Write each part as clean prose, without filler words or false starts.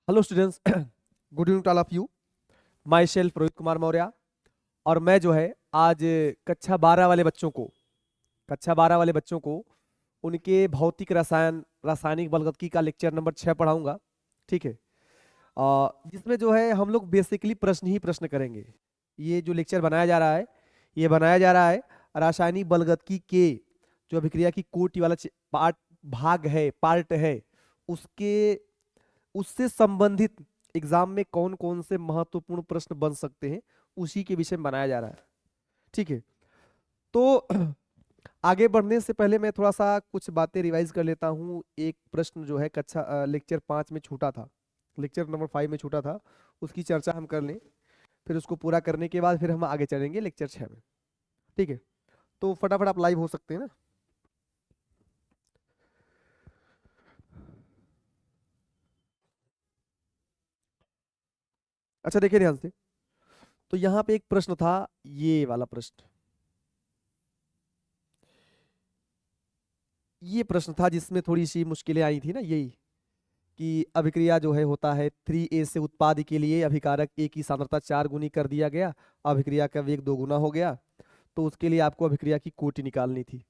Hello students, good evening to all of you. Myself Rohit Kumar Maurya. और मैं जो है आज कक्षा 12 वाले बच्चों को कक्षा 12 वाले बच्चों को उनके भौतिक रासायनिक बलगतिकी का लेक्चर नंबर 6 पढ़ाऊंगा। ठीक है। जिसमें जो है हम लोग बेसिकली प्रश्न ही प्रश्न करेंगे। ये जो लेक्चर बनाया जा रहा है, ये बनाया जा रहा है रासायनिक बलगतिकी के जो अभिक्रिया की कोटि वाला पार्ट है उसके उससे संबंधित एग्जाम में कौन कौन से महत्वपूर्ण प्रश्न बन सकते हैं, उसी के विषय में बनाया जा रहा है। ठीक है। तो आगे बढ़ने से पहले मैं थोड़ा सा कुछ बातें रिवाइज कर लेता हूँ। एक प्रश्न जो है लेक्चर 5 में छूटा था, लेक्चर नंबर 5 में छूटा था, उसकी चर्चा हम कर लें। फिर उसको पूरा करने के बाद फिर हम आगे चलेंगे लेक्चर 6 में। ठीक है। तो फटाफट आप लाइव हो सकते हैं ना। अच्छा, देखिए ध्यान से। तो यहाँ पे एक प्रश्न था, ये वाला प्रश्न। ये प्रश्न था जिसमें थोड़ी सी मुश्किलें आई थी ना, यही कि अभिक्रिया जो है होता है 3A से उत्पाद के लिए अभिकारक A की सांद्रता 4 गुनी कर दिया गया, अभिक्रिया का वेग 2 गुना हो गया। तो उसके लिए आपको अभिक्रिया की कोटि निकालनी थी।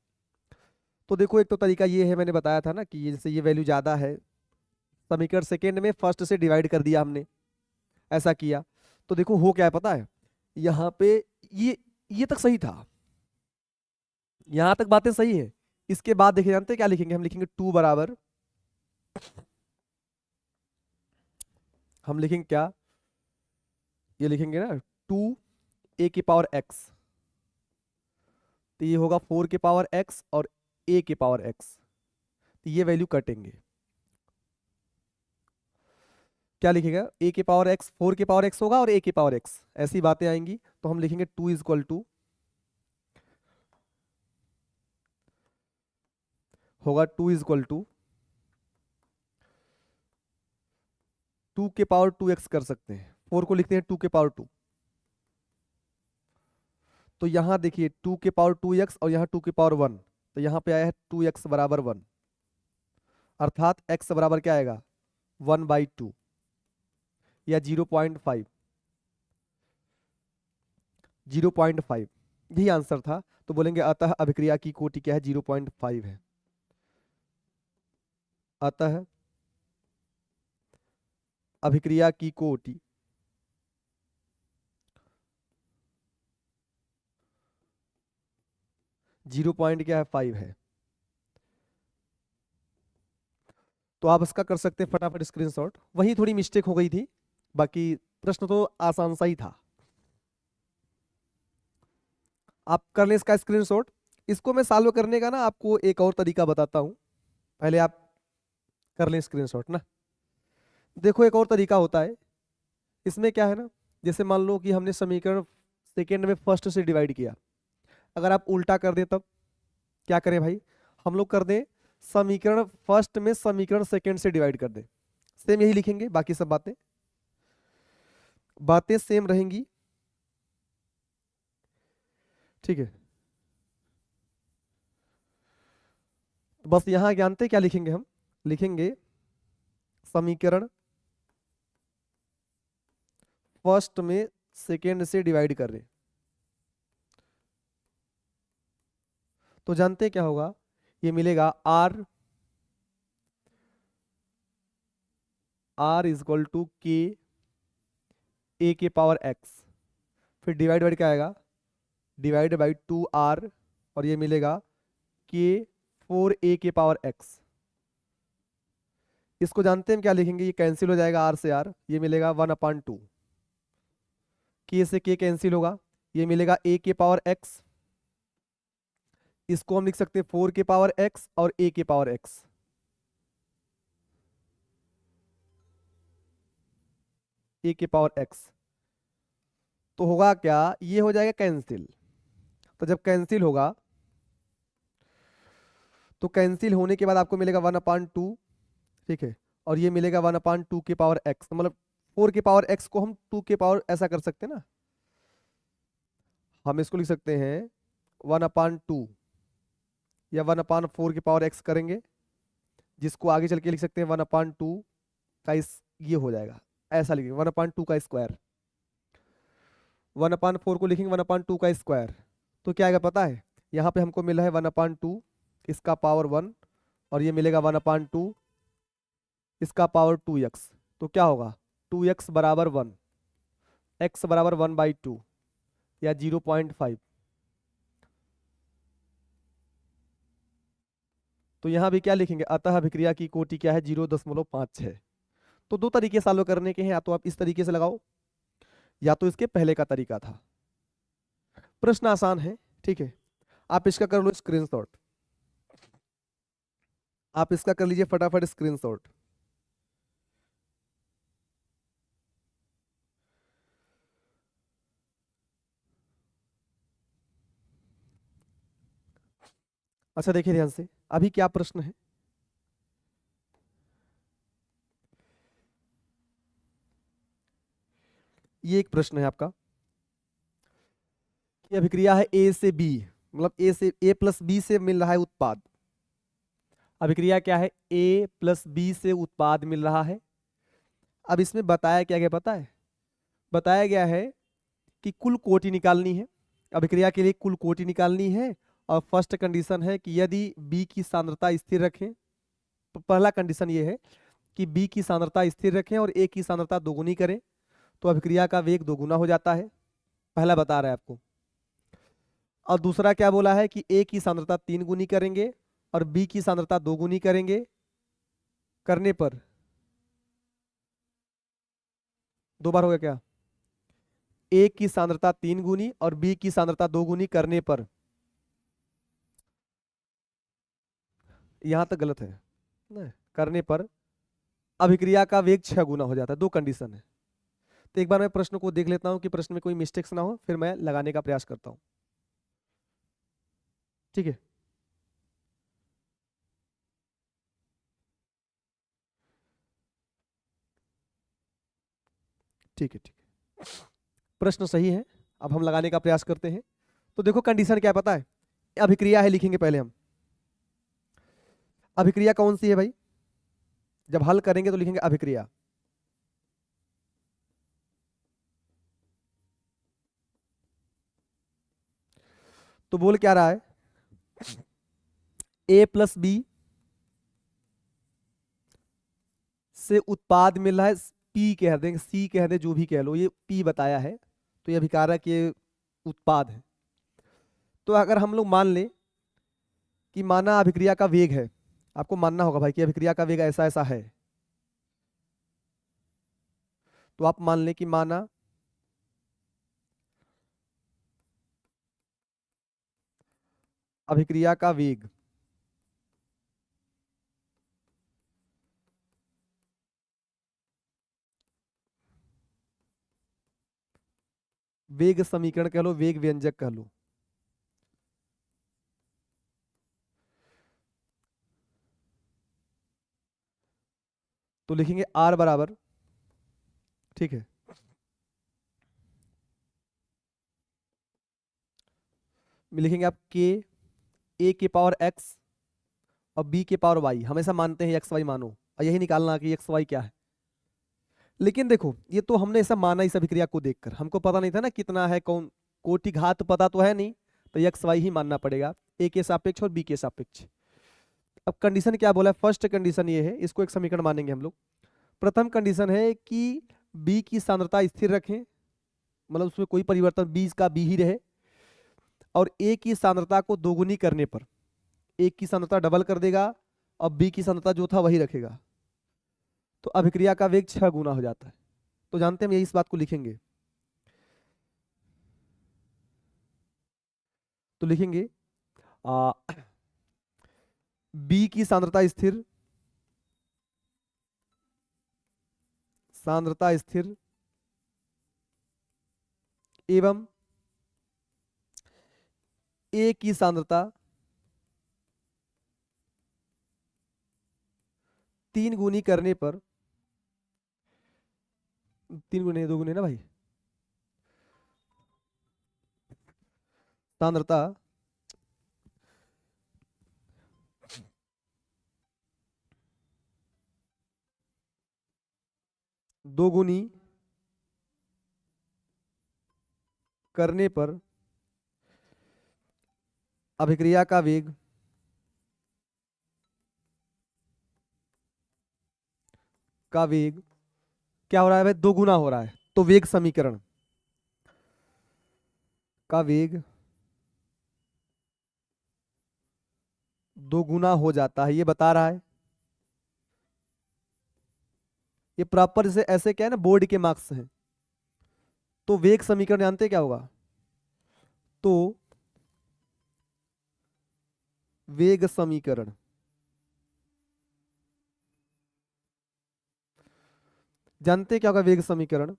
तो देखो, एक तो तरीका ये है, मैंने बताया था ना कि जैसे ये वैल्यू ज्यादा है, समीकरण सेकेंड में फर्स्ट से डिवाइड कर दिया हमने, ऐसा किया। तो देखो हो क्या है पता है, यहाँ पे ये तक सही था, यहाँ तक बातें सही है। इसके बाद देखिए, जानते हैं क्या लिखेंगे? हम लिखेंगे 2 बराबर, हम लिखेंगे क्या, ये लिखेंगे ना 2A की पावर x। तो ये होगा 4 के पावर x और A के पावर x। तो ये वैल्यू कटेंगे। क्या लिखेगा? A के पावर x 4 के पावर x होगा और A के पावर x, ऐसी बातें आएंगी। तो हम लिखेंगे 2 इज इक्वल टू होगा 2 इज इक्वल टू 2 के पावर 2x कर सकते हैं, 4 को लिखते हैं 2 के पावर 2। तो यहां देखिए 2 के पावर 2x और यहाँ 2 के पावर 1, तो यहाँ पे आया है 2x बराबर 1, अर्थात x बराबर क्या आएगा? 1/2 या 0.5, 0.5 यही आंसर था। तो बोलेंगे अतः अभिक्रिया की कोटि क्या है? 0.5 है। अतः अभिक्रिया की कोटि 0.5 है। तो आप इसका कर सकते हैं फटाफट स्क्रीनशॉट। वहीं थोड़ी मिस्टेक हो गई थी, बाकी प्रश्न तो आसान सा ही था। आप कर लें इसका स्क्रीनशॉट। इसको मैं सॉल्व करने का ना आपको एक और तरीका बताता हूं, पहले आप कर लें स्क्रीनशॉट ना। देखो, एक और तरीका होता है। इसमें क्या है ना, जैसे मान लो कि हमने समीकरण सेकेंड में फर्स्ट से डिवाइड किया। अगर आप उल्टा कर दें तब क्या करें भाई? हम लोग कर दें समीकरण फर्स्ट में समीकरण सेकेंड से डिवाइड कर दें। सेम यही लिखेंगे, बाकी सब बातें बातें सेम रहेंगी। ठीक है। बस यहां जानते क्या लिखेंगे? हम लिखेंगे समीकरण फर्स्ट में सेकेंड से डिवाइड कर रहे। तो जानते क्या होगा? ये मिलेगा R इज इक्वल टू के A के पावर x, फिर डिवाइड बाई क्या आएगा? डिवाइड बाई 2R, और ये मिलेगा के 4A के पावर x। इसको जानते हैं हम क्या लिखेंगे? ये कैंसिल हो जाएगा R से R, ये मिलेगा 1/2। के से के कैंसिल होगा, ये मिलेगा A के पावर x। इसको हम लिख सकते हैं 4 के पावर x और A के पावर x। A के पावर x तो होगा क्या? ये हो जाएगा कैंसिल। तो जब कैंसिल होगा तो कैंसिल होने के बाद आपको मिलेगा 1/2। ठीक है। और ये मिलेगा 1/2 के पावर x, मतलब 4 के पावर x को हम 2 के पावर ऐसा कर सकते हैं ना, हम इसको लिख सकते हैं 1/2 या 1/4 के पावर x करेंगे, जिसको आगे चल के लिख सकते हैं 1/2 का ये हो जाएगा, ऐसा लिखेंगे 1/2 का स्क्वायर। 1/4 को लिखेंगे 1/2 का स्क्वायर, तो क्या आएगा पता है, यहाँ पे हमको मिला है 1/2 इसका पावर 1, और ये मिलेगा 1/2 इसका पावर 2x। तो क्या होगा 2x बराबर 1, x बराबर 1/2 या 0.5। तो यहाँ भी क्या लिखेंगे, अतः अभिक्रिया की कोटि क्या है 0.56। तो दो तरीके सॉल्व करने के हैं, या तो आप इस तरीके से लगाओ या तो इसके पहले का तरीका था। प्रश्न आसान है, ठीक है, आप इसका कर लो स्क्रीनशॉट, आप इसका कर लीजिए फटाफट स्क्रीनशॉट। अच्छा देखिए ध्यान से, अभी क्या प्रश्न है, ये एक प्रश्न है आपका कि अभिक्रिया है ए से बी, मतलब ए प्लस बी से मिल रहा है उत्पाद। अभिक्रिया क्या है, ए प्लस बी से उत्पाद मिल रहा है। अब इसमें बताया क्या गया पता है, बताया गया है कि कुल कोटि निकालनी है, अभिक्रिया के लिए कुल कोटि निकालनी है। और फर्स्ट कंडीशन है कि यदि बी की सांद्रता स्थिर रखें, तो पहला कंडीशन ये है कि बी की सांद्रता स्थिर रखें और ए की सांद्रता दोगुनी करें, तो अभिक्रिया का वेग दोगुना हो जाता है, पहला बता रहा है आपको। और दूसरा क्या बोला है कि ए की सांद्रता 3 गुनी करेंगे और बी की सांद्रता 2 गुनी करेंगे, करने पर 2 बार हो गया क्या, ए की सांद्रता 3 गुनी और बी की सांद्रता 2 गुनी करने पर, यहां तक गलत है ना, करने पर अभिक्रिया का वेग 6 गुना हो जाता है। दो कंडीशन है, तो एक बार मैं प्रश्न को देख लेता हूं कि प्रश्न में कोई मिस्टेक्स ना हो, फिर मैं लगाने का प्रयास करता हूं, ठीक है। ठीक है, ठीक है, प्रश्न सही है, अब हम लगाने का प्रयास करते हैं। तो देखो कंडीशन क्या है पता है, अभिक्रिया है लिखेंगे पहले हम, अभिक्रिया कौन सी है भाई, जब हल करेंगे तो लिखेंगे अभिक्रिया। तो बोल क्या रहा है, ए प्लस बी से उत्पाद मिल रहा है, पी कह देंगे सी कह दे जो भी कह लो, ये पी बताया है, तो ये अभिकारक ये उत्पाद है। तो अगर हम लोग मान ले कि माना अभिक्रिया का वेग है, आपको मानना होगा भाई कि अभिक्रिया का वेग ऐसा ऐसा है, तो आप मान ले कि माना अभिक्रिया का वेग वेग समीकरण कह लो, वेग व्यंजक कह लो, तो लिखेंगे आर बराबर, ठीक है, लिखेंगे आप के ए के पावर एक्स और बी के पावर वाई, हमेशा मानते हैं एक्स वाई मानो, और यही निकालना कि एक्स वाई क्या है। लेकिन देखो ये तो हमने ऐसा माना इस अभिक्रिया को देखकर, हमको पता नहीं था ना कितना है, कौन कोटि घात पता तो है नहीं, तो एक्स वाई ही मानना पड़ेगा, ए के सापेक्ष और बी के सापेक्ष। अब कंडीशन क्या बोला है, फर्स्ट कंडीशन ये है, इसको एक समीकरण मानेंगे हम लोग। प्रथम कंडीशन है कि बी की सांद्रता स्थिर रखें, मतलब उसमें कोई परिवर्तन, बी का बी ही रहे, और ए की सांद्रता को दोगुनी करने पर ए की सांद्रता डबल कर देगा और बी की सांद्रता जो था वही रखेगा, तो अभिक्रिया का वेग 6 गुना हो जाता है। तो जानते हैं हम यही इस बात को लिखेंगे, तो लिखेंगे बी की सांद्रता स्थिर, सांद्रता स्थिर एवं ए की सांद्रता 3 गुनी करने पर, 3 गुने 2 गुने ना भाई, सांद्रता दोगुनी करने पर अभिक्रिया का वेग क्या हो रहा है भाई? दो गुना हो रहा है। तो वेग समीकरण का वेग दो गुना हो जाता है, ये बता रहा है। ये प्रॉपर जैसे ऐसे क्या है ना, बोर्ड के मार्क्स हैं। तो वेग समीकरण जानते हैं क्या होगा? तो वेग समीकरण जानते हैं क्या होगा? वेग समीकरण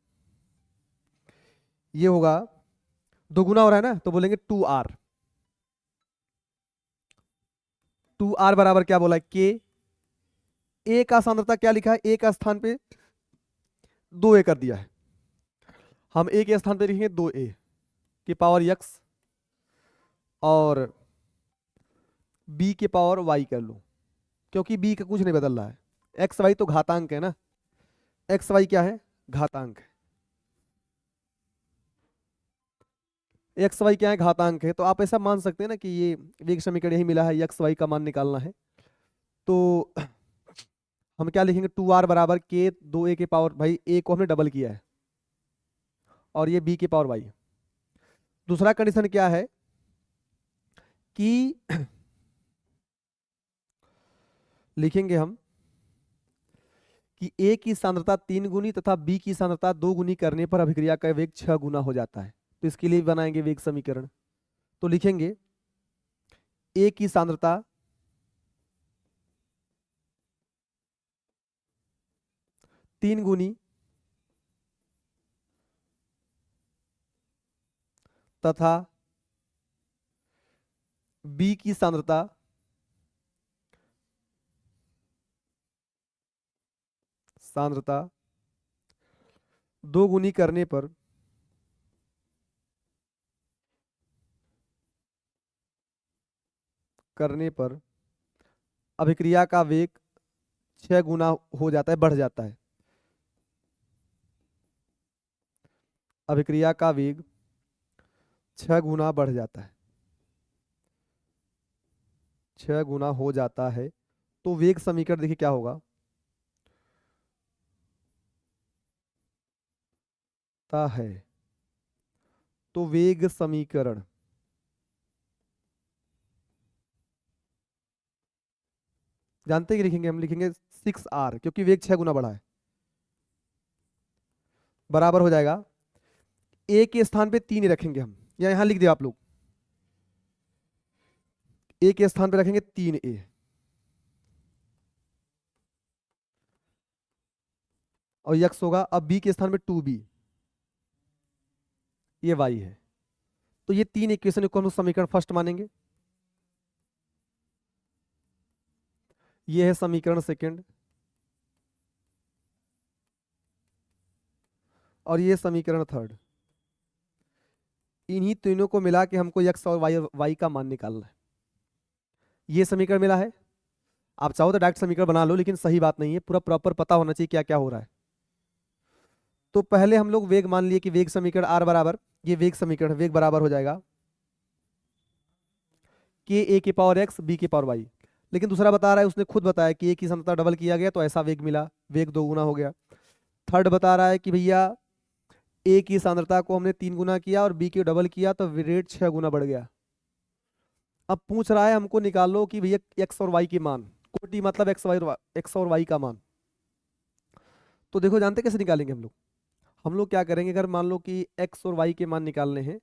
ये होगा, दोगुना हो रहा है ना, तो बोलेंगे 2r। 2r बराबर क्या बोला है? के। ए का सांद्रता क्या लिखा है? ए का स्थान पे 2a कर दिया है। हम ए के स्थान पे लिखेंगे 2a की पावर x, और b की पावर y कर लो, क्योंकि b का कुछ नहीं बदल रहा है। एक्स वाई तो घातांक है ना, एक्स वाई क्या है? घातांक है। एक्स वाई क्या है? घातांक है। तो आप ऐसा मान सकते हैं ना कि ये वेग समीकरण यही मिला है, एक्स वाई का मान निकालना है। तो हम क्या लिखेंगे? 2r बराबर के 2a के पावर, भाई a को हमने डबल किया है, और ये b की पावर y। दूसरा कंडीशन क्या है कि लिखेंगे हम कि a की सांद्रता 3 गुनी तथा b की सांद्रता 2 गुनी करने पर अभिक्रिया का वेग 6 गुना हो जाता है। तो इसके लिए बनाएंगे वेग समीकरण। तो लिखेंगे a की सांद्रता 3 गुनी तथा b की सांद्रता 2 गुनी करने पर अभिक्रिया का वेग 6 गुना हो जाता है, बढ़ जाता है। अभिक्रिया का वेग 6 गुना बढ़ जाता है, 6 गुना हो जाता है। तो वेग समीकरण देखिए क्या होगा? ता है। तो वेग समीकरण जानते हैं कि लिखेंगे? हम लिखेंगे 6r, क्योंकि वेग 6 गुना बढ़ा है, बराबर हो जाएगा। ए के स्थान पे 3 रखेंगे हम, या यहां लिख दिया आप लोग, ए के स्थान पे रखेंगे 3a, और यक्स होगा। अब बी के स्थान पे 2b, ये y है। तो ये 3 इक्वेशन को हम समीकरण फर्स्ट मानेंगे। ये है समीकरण सेकंड, और ये समीकरण थर्ड। इन्हीं तीनों को मिला के हमको x और y का मान निकालना है। ये समीकरण मिला है। आप चाहो तो डायरेक्ट समीकरण बना लो, लेकिन सही बात नहीं है, पूरा प्रॉपर पता होना चाहिए क्या क्या हो रहा है। तो पहले हम लोग वेग मान लिए कि वेग समीकरण r बराबर, ये वेग समीकरण, वेग बराबर हो जाएगा के ए की पावर x b की पावर y। लेकिन दूसरा बता रहा है, उसने खुद बताया कि ए की समता डबल किया गया तो ऐसा वेग मिला, वेग 2 गुना हो गया। थर्ड बता रहा है कि भैया ए की सांद्रता को हमने 3 गुना किया और बी की डबल किया तो रेट 6 गुना बढ़ गया। अब पूछ रहा है हमको निकालो कि भैया एक्स और वाई के मान, कोटि मतलब एक्स और वाई का मान। तो देखो जानते कैसे निकालेंगे हम लोग क्या करेंगे? अगर मान लो कि एक्स और वाई के मान निकालने हैं,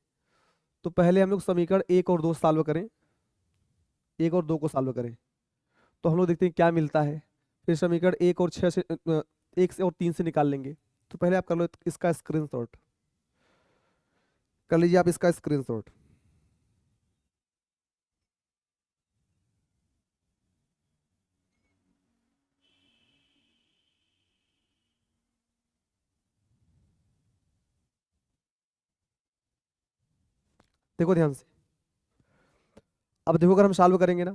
तो पहले हम लोग समीकरण 1 और 2 सॉल्व करें, 1 और 2 को सॉल्व करें, तो हम लोग देखते हैं क्या मिलता है। फिर समीकरण 1 और 6 से 1 से और 3 से निकाल लेंगे। तो पहले आप कर लो इसका स्क्रीनशॉट, कर लीजिए आप इसका स्क्रीनशॉट। देखो ध्यान से, अब देखो अगर हम सॉल्व करेंगे ना,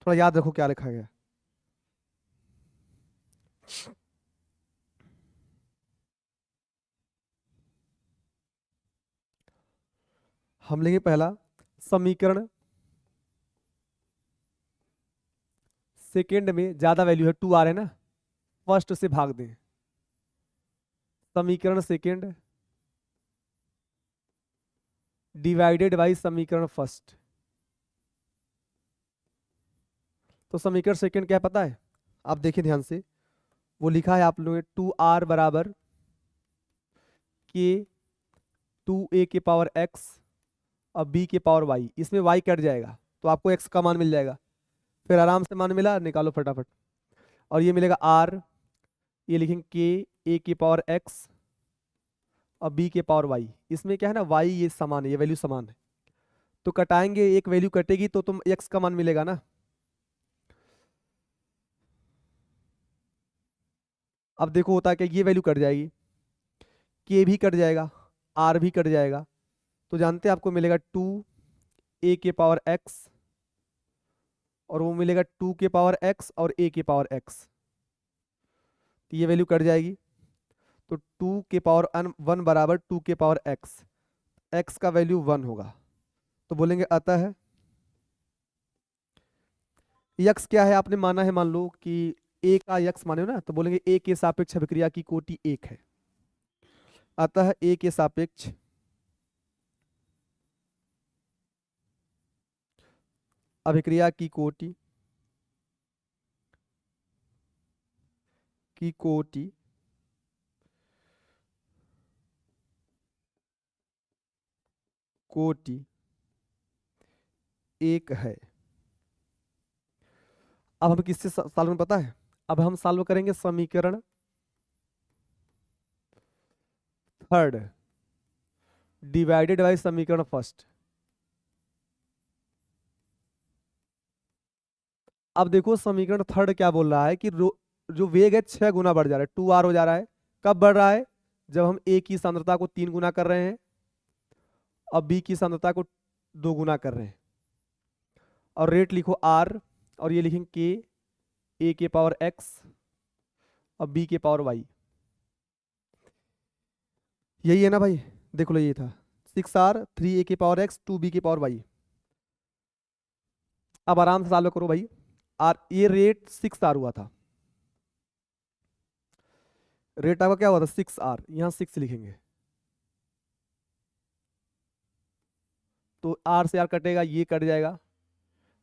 थोड़ा याद रखो क्या लिखा गया। हम लेंगे पहला समीकरण, सेकेंड में ज्यादा वैल्यू है 2r है ना, फर्स्ट से भाग दें, समीकरण सेकेंड डिवाइडेड बाई समीकरण फर्स्ट। तो समीकरण सेकेंड क्या है पता है, आप देखिए ध्यान से, वो लिखा है आप लोगों ने 2r बराबर के 2a के पावर x और b के पावर y, इसमें y कट जाएगा तो आपको x का मान मिल जाएगा। फिर आराम से मान मिला, निकालो फटाफट, और ये मिलेगा r, ये लिखेंगे के a के पावर x और b के पावर y, इसमें क्या है ना y ये समान है, ये वैल्यू समान है, तो कटाएंगे, एक वैल्यू कटेगी तो तुम x का मान मिलेगा ना। अब देखो होता है कि ये वैल्यू कट जाएगी, के भी कट जाएगा, आर भी कट जाएगा, तो जानते हैं आपको मिलेगा 2a के पावर x और वो मिलेगा 2 के पावर x और a के पावर x, तो ये वैल्यू कट जाएगी, तो 2 के पावर 1 बराबर 2 के पावर x का वैल्यू 1 होगा, तो बोलेंगे अतः यक्स क्या है, आपने माना है, मान लो कि a का यक्स माने हो ना, तो बोलेंगे a के सापेक्ष अभिक्रिया की कोटि 1 है, अतः a के सापेक्ष अभिक्रिया की कोटि कोटि 1 है। अब हम किससे सॉल्व में पता है, अब हम सॉल्व करेंगे समीकरण थर्ड डिवाइडेड बाय समीकरण फर्स्ट। अब देखो समीकरण थर्ड क्या बोल रहा है कि जो वेग है 6 गुना बढ़ जा रहा है, 2r हो जा रहा है, कब बढ़ रहा है, जब हम a की सांद्रता को 3 गुना कर रहे हैं और b की सांद्रता को 2 गुना कर रहे हैं, और रेट लिखो r, और ये लिखेंगे के a के पावर x और b के पावर y, यही है ना भाई, देख लो ये था 6r 3a के पावर x 2b के पावर y। अब आराम से सॉल्व करो भाई, आर ये रेट 6r हुआ था, रेट आपका क्या हुआ था 6r, यहाँ 6 लिखेंगे, तो r से r कटेगा, ये कट जाएगा।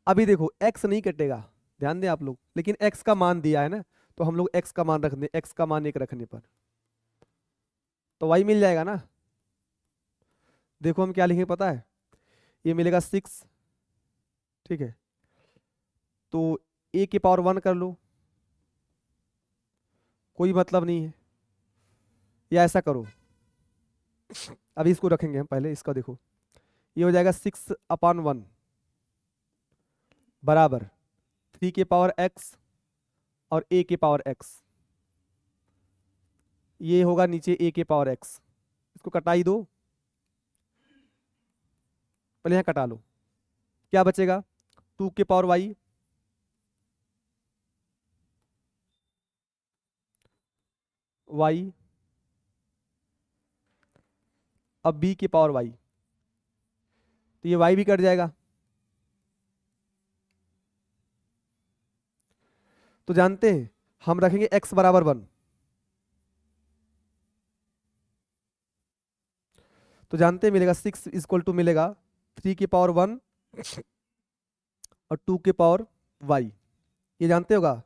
अभी देखो x नहीं कटेगा, ध्यान दें आप लोग, लेकिन x का मान दिया है ना, तो हम लोग x का मान रख दें, x का मान 1 रखने पर तो y मिल जाएगा ना। देखो हम क्या लिखेंगे पता है, ये मिलेगा 6, ठीक है, तो a के पावर 1 कर लो, कोई मतलब नहीं है, या ऐसा करो, अभी इसको रखेंगे हम पहले, इसका देखो ये हो जाएगा 6/1 बराबर 3 के पावर x और a के पावर x, ये होगा नीचे a के पावर x, इसको कटाई दो, पहले यहाँ कटा लो, क्या बचेगा 2 के पावर y अब b की पावर y, तो ये y भी कट जाएगा, तो जानते हैं हम रखेंगे x बराबर 1, तो जानते हैं मिलेगा 6 इक्वल टू मिलेगा 3 की पावर 1 और 2 के पावर y, ये जानते होगा,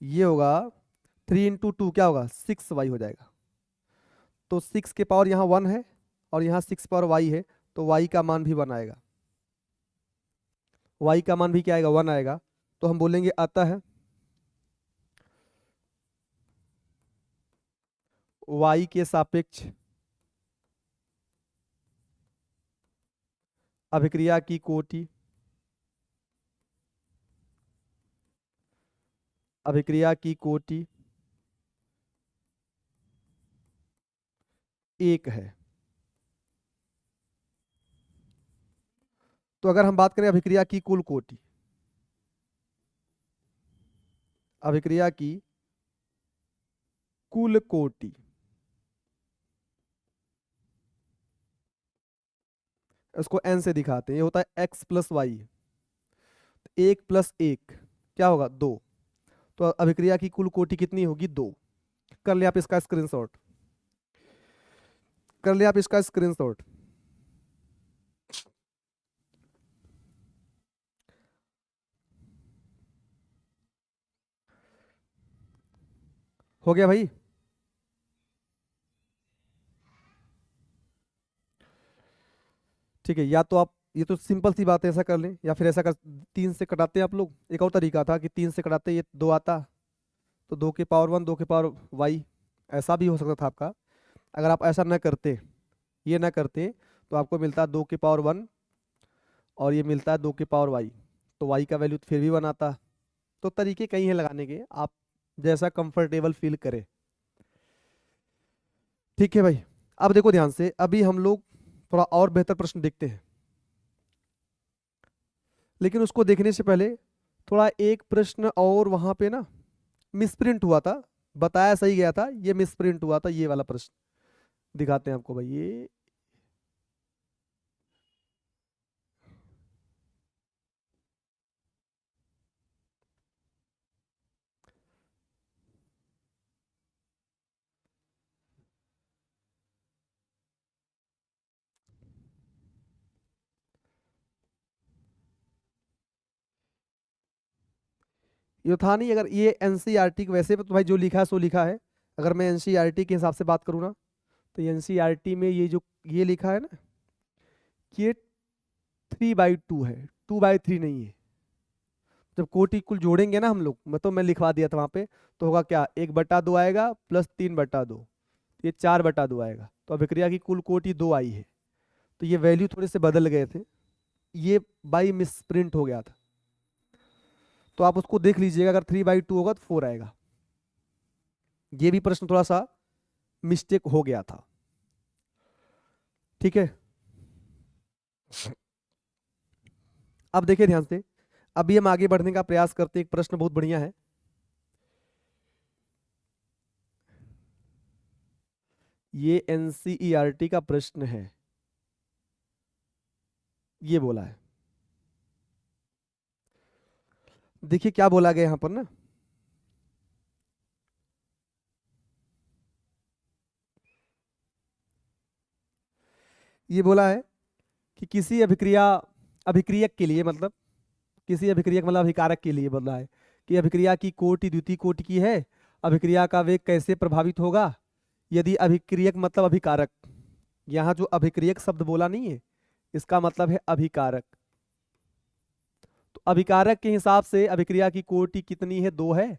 ये होगा 3 इंटू 2 क्या होगा 6y हो जाएगा, तो 6 के पावर यहाँ 1 है और यहाँ 6 पावर y है, तो y का मान भी 1 आएगा, y का मान भी क्या आएगा 1 आएगा, तो हम बोलेंगे अतः y के सापेक्ष अभिक्रिया की कोटि एक है। तो अगर हम बात करें अभिक्रिया की कुल कोटि, अभिक्रिया की कुल कोटि, इसको n से दिखाते हैं, ये होता है x प्लस वाई, 1 + 1 क्या होगा 2। तो अभिक्रिया की कुल कोटि कितनी होगी 2। कर लिया आप इसका स्क्रीनशॉट, कर लिया आप इसका स्क्रीनशॉट। हो गया भाई। ठीक है, या तो आप, ये तो सिंपल सी बात है, ऐसा कर लें, या फिर ऐसा कर 3 से कटाते हैं आप लोग। एक और तरीका था कि 3 से कटाते ये 2 आता, तो 2 की पावर 1 2 की पावर y, ऐसा भी हो सकता था आपका। अगर आप ऐसा न करते, ये ना करते, तो आपको मिलता 2 की पावर 1 और ये मिलता है 2 की पावर y, तो y का वैल्यू फिर भी 1 आता। तो तरीके कई हैं लगाने के, आप जैसा कंफर्टेबल फील करें। ठीक है भाई, अब देखो ध्यान से, अभी हम लोग थोड़ा और बेहतर प्रश्न देखते हैं, लेकिन उसको देखने से पहले थोड़ा एक प्रश्न और वहां पे ना मिसप्रिंट हुआ था, बताया सही गया था, ये मिसप्रिंट हुआ था, ये वाला प्रश्न दिखाते हैं आपको भाई। ये था नहीं, अगर ये एनसीईआरटी वैसे तो भाई जो लिखा है सो लिखा है। अगर मैं एनसीईआरटी के हिसाब से बात करूँ ना, तो एनसीईआरटी में ये जो ये लिखा है ना, कि ये 3/2 है, 2/3 नहीं है। जब कोटि कुल जोड़ेंगे ना हम लोग, मैं लिखवा दिया था वहां पे, तो होगा क्या, 1/2 आएगा प्लस 3/2, ये 4/2 आएगा। तो अभिक्रिया की कुल कोटि 2 आई है। तो ये वैल्यू थोड़े से बदल गए थे, ये बाई मिस प्रिंट हो गया था। तो आप उसको देख लीजिएगा, अगर 3/2 होगा तो 4 आएगा। ये भी प्रश्न थोड़ा सा मिस्टेक हो गया था। ठीक है, अब देखिए ध्यान से, अभी हम आगे बढ़ने का प्रयास करते हैं। एक प्रश्न बहुत बढ़िया है, ये एनसीईआरटी का प्रश्न है। ये बोला है, देखिए क्या बोला गया यहां पर ना, ये बोला है कि किसी अभिक्रियक के लिए, मतलब किसी अभिक्रियक मतलब अभिकारक के लिए बोला है कि अभिक्रिया की कोटि द्वितीय कोटि की है, अभिक्रिया का वेग कैसे प्रभावित होगा यदि अभिक्रियक मतलब अभिकारक। यहाँ जो अभिक्रियक शब्द बोला नहीं है, इसका मतलब है अभिकारक। तो अभिकारक के हिसाब से अभिक्रिया की कोटि कितनी है, 2 है।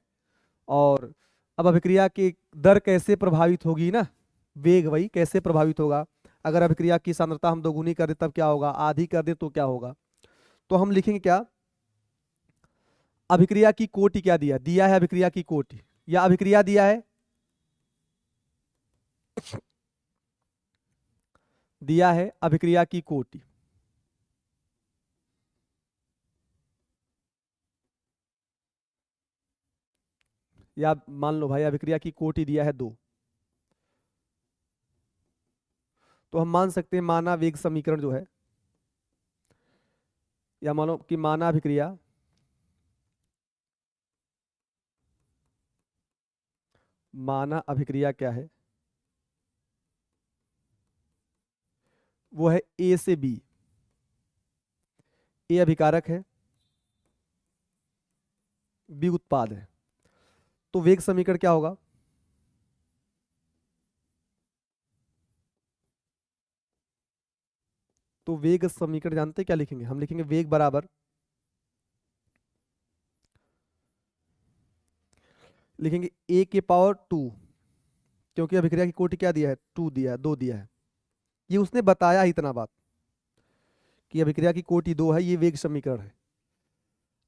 और अब अभिक्रिया की दर कैसे प्रभावित होगी ना, वेग वही कैसे प्रभावित होगा। अगर अभिक्रिया की सांद्रता हम दोगुनी कर दे तब क्या होगा, आधी कर दे तो क्या होगा। तो हम लिखेंगे क्या, अभिक्रिया की कोटि क्या दिया, दिया है अभिक्रिया की कोटि, या अभिक्रिया दिया है, दिया है अभिक्रिया की कोटि। या मान लो भाई अभिक्रिया की कोटि दिया है 2, तो हम मान सकते हैं माना वेग समीकरण जो है, या मानो कि माना अभिक्रिया, माना अभिक्रिया क्या है, वो है ए से बी। ए अभिकारक है, बी उत्पाद है। तो वेग समीकरण क्या होगा, तो वेग समीकरण जानते हैं क्या लिखेंगे, हम लिखेंगे वेग बराबर, लिखेंगे a⁴, क्योंकि अभिक्रिया की कोटि क्या दिया है, 2 दिया है, 2 दिया है। ये उसने बताया ही इतना बात कि अभिक्रिया की कोटि 2 है, ये वेग समीकरण है।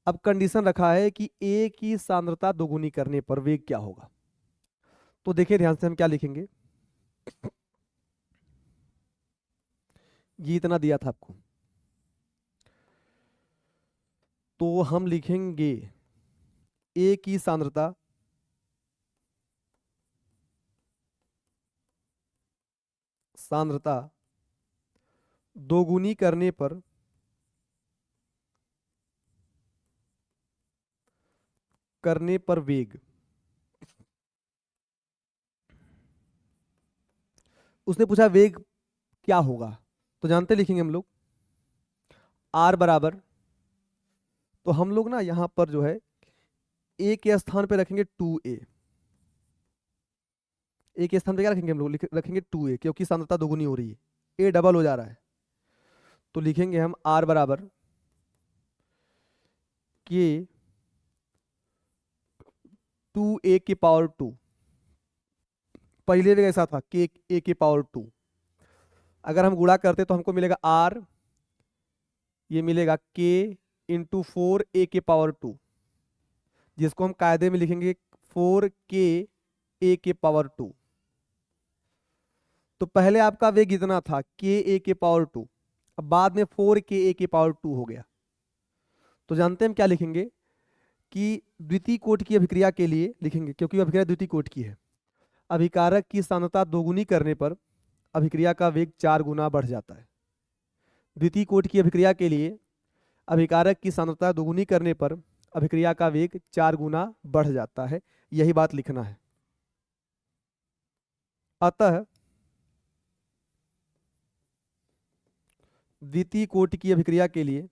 अब कंडीशन रखा है कि ए की सांद्रता दोगुनी करने पर वेग क्या होगा। तो देखिए ध्यान से, हम क्या लिखेंगे, ये इतना दिया था आपको, तो हम लिखेंगे ए की सांद्रता सांद्रता दोगुनी करने पर वेग। उसने पूछा वेग क्या होगा, तो जानते लिखेंगे हम लोग आर बराबर, तो हम लोग ना यहां पर जो है ए के स्थान पे रखेंगे 2a। ए के स्थान पे क्या रखेंगे हम लोग, रखेंगे 2a, क्योंकि सांद्रता दोगुनी हो रही है, ए डबल हो जा रहा है। तो लिखेंगे हम आर बराबर के 2a की पावर 2। पहले भी ऐसा था के ए की पावर 2। अगर हम गुणा करते तो हमको मिलेगा आर, ये मिलेगा के इंटू 4a की पावर 2, जिसको हम कायदे में लिखेंगे 4k a की पावर 2। तो पहले आपका वेग इतना था के ए की पावर 2, अब बाद में 4k a की पावर 2 हो गया। तो जानते हैं हम क्या लिखेंगे कि द्वितीय कोटि की अभिक्रिया के लिए लिखेंगे, क्योंकि अभिक्रिया द्वितीय कोटि की है, अभिकारक की सांद्रता दोगुनी करने पर अभिक्रिया का वेग 4 गुना बढ़ जाता है। द्वितीय कोटि की अभिक्रिया के लिए अभिकारक की सांद्रता दोगुनी करने पर अभिक्रिया का वेग 4 गुना बढ़ जाता है, यही बात लिखना है। अतः द्वितीय कोटि की अभिक्रिया के लिए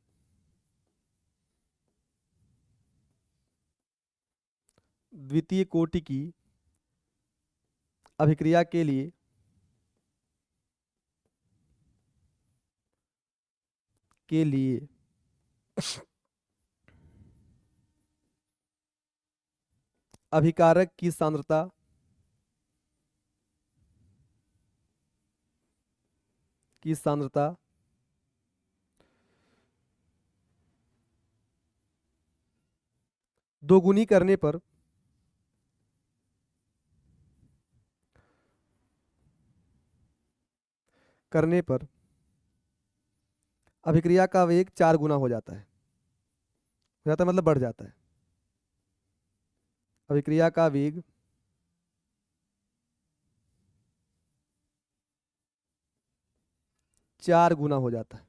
द्वितीय कोटि की अभिक्रिया के लिए अभिकारक की सांद्रता दोगुनी करने पर अभिक्रिया का वेग 4 गुना हो जाता है, मतलब बढ़ जाता है। अभिक्रिया का वेग 4 गुना हो जाता है।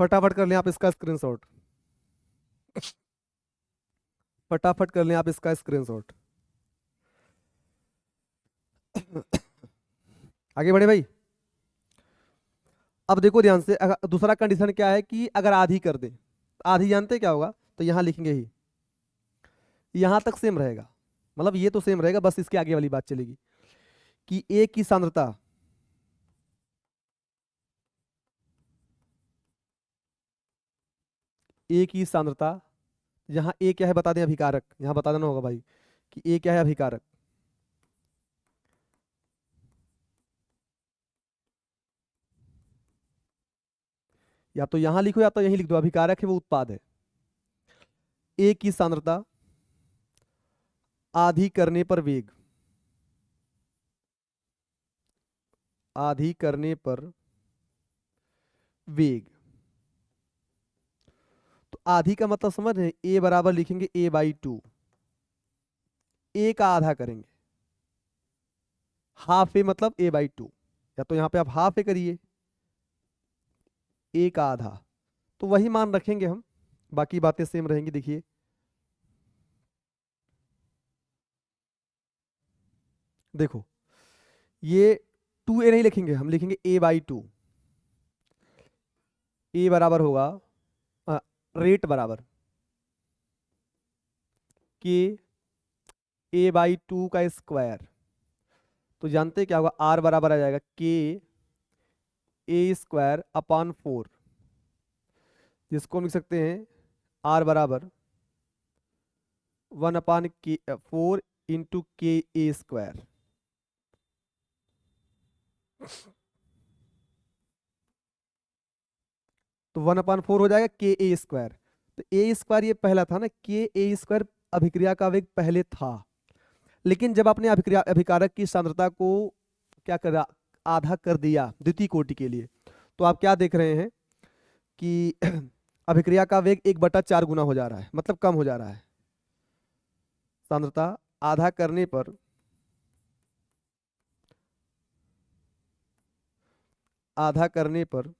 फटाफट कर लें आप इसका स्क्रीनशॉट, फटाफट कर लें आप इसका स्क्रीनशॉट। आगे बढ़े भाई। अब देखो ध्यान से, दूसरा कंडीशन क्या है कि अगर आधी कर दे, आधी जानते क्या होगा, तो यहां लिखेंगे ही, यहां तक सेम रहेगा, मतलब ये तो सेम रहेगा, बस इसके आगे वाली बात चलेगी कि ए की सांद्रता जहां ए क्या है बता दें, अभिकारक, यहां बता देना होगा भाई कि ए क्या है, अभिकारक। या तो यहां लिखो या तो यहीं लिख दो, अभिकारक है वो उत्पाद है। ए की सांद्रता आधी करने पर वेग, आधी करने पर वेग, तो आधी का मतलब समझ रहे, ए बराबर लिखेंगे a/2, ए का आधा करेंगे, हाफ ए मतलब a/2, या तो यहां पे आप हाफ ए करिए, ए का आधा, तो वही मान रखेंगे हम, बाकी बातें सेम रहेंगी। देखिए देखो, ये 2a नहीं लिखेंगे, हम लिखेंगे a/2। ए बराबर होगा रेट बराबर के a/2 का स्क्वायर, तो जानते क्या होगा, आर बराबर आ जाएगा के ए स्क्वायर अपॉन 4, जिसको हम लिख सकते हैं आर बराबर 1/4 इंटू के ए स्क्वायर। तो 1/4 हो जाएगा के ए स्क्वायर, तो ए स्क्वायर ये पहला था ना, के ए स्क्वायर अभिक्रिया का वेग पहले था, लेकिन जब आपने अभिकारक की सांद्रता को क्या करा, आधा कर दिया द्वितीय कोटि के लिए, तो आप क्या देख रहे हैं कि अभिक्रिया का वेग 1/4 गुना हो जा रहा है, मतलब कम हो जा रहा है। सांद्रता आधा करने पर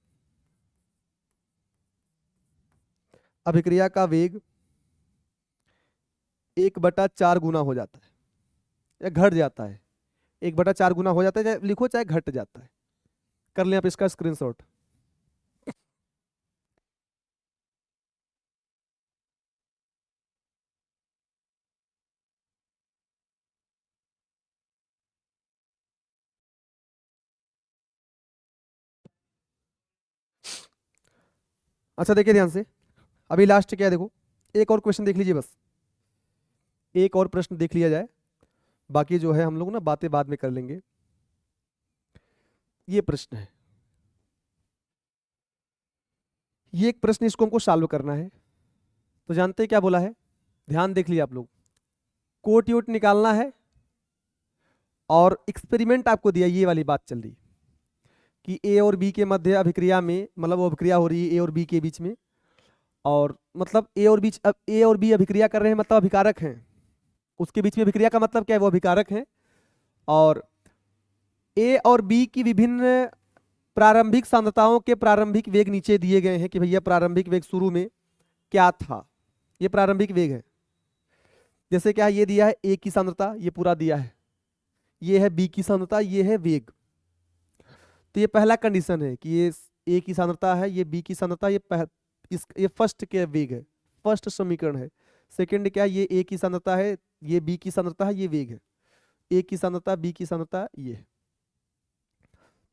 अभिक्रिया का वेग 1/4 गुना हो जाता है या घट जाता है। 1/4 गुना हो जाता है, चाहे लिखो चाहे घट जाता है। कर लें आप इसका स्क्रीनशॉट। अच्छा देखिए ध्यान से, अभी लास्ट क्या है देखो, एक और क्वेश्चन देख लीजिए, बस एक और प्रश्न देख लिया जाए, बाकी जो है हम लोग ना बातें बाद में कर लेंगे। ये प्रश्न है, ये एक प्रश्न, इसको हमको सॉल्व करना है। तो जानते हैं क्या बोला है, ध्यान देख लिया आप लोग। कोट योट निकालना है और एक्सपेरिमेंट आपको दिया, ये वाली बात चल रही कि ए और बी के मध्य अभिक्रिया में, मतलब वो अभिक्रिया हो रही है ए और बी के बीच में, और मतलब ए और बी अभिक्रिया कर रहे हैं, मतलब अभिकारक हैं। उसके बीच में अभिक्रिया का मतलब क्या है, वो अभिकारक हैं। और ए और बी की विभिन्न प्रारंभिक सांद्रताओं के प्रारंभिक वेग नीचे दिए गए हैं कि भैया प्रारंभिक वेग शुरू में क्या था, ये प्रारंभिक वेग है। जैसे क्या ये दिया है ए की सांद्रता, ये पूरा दिया है, ये है बी की सांद्रता, ये है वेग। तो ये पहला कंडीशन है कि ये ए की सांद्रता है, ये बी की सांद्रता, ये फर्स्ट के वेग है, फर्स्ट समीकरण है। सेकंड क्या है, ये ए की सांद्रता है, ये बी की सांद्रता है, ये वेग है। ए की सांद्रता, बी की सांद्रता, ये।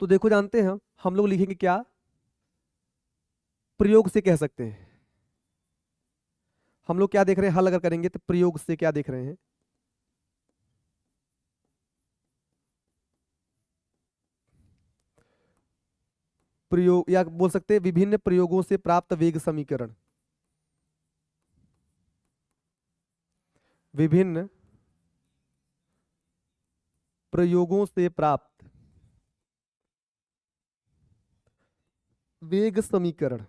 तो देखो जानते हैं हम लोग लिखेंगे क्या, प्रयोग से कह सकते हैं। हम लोग क्या देख रहे हैं, हल अगर करेंगे तो प्रयोग से क्या देख रहे हैं, प्रयोग, या बोल सकते हैं विभिन्न प्रयोगों से प्राप्त वेग समीकरण। विभिन्न प्रयोगों से प्राप्त वेग समीकरण।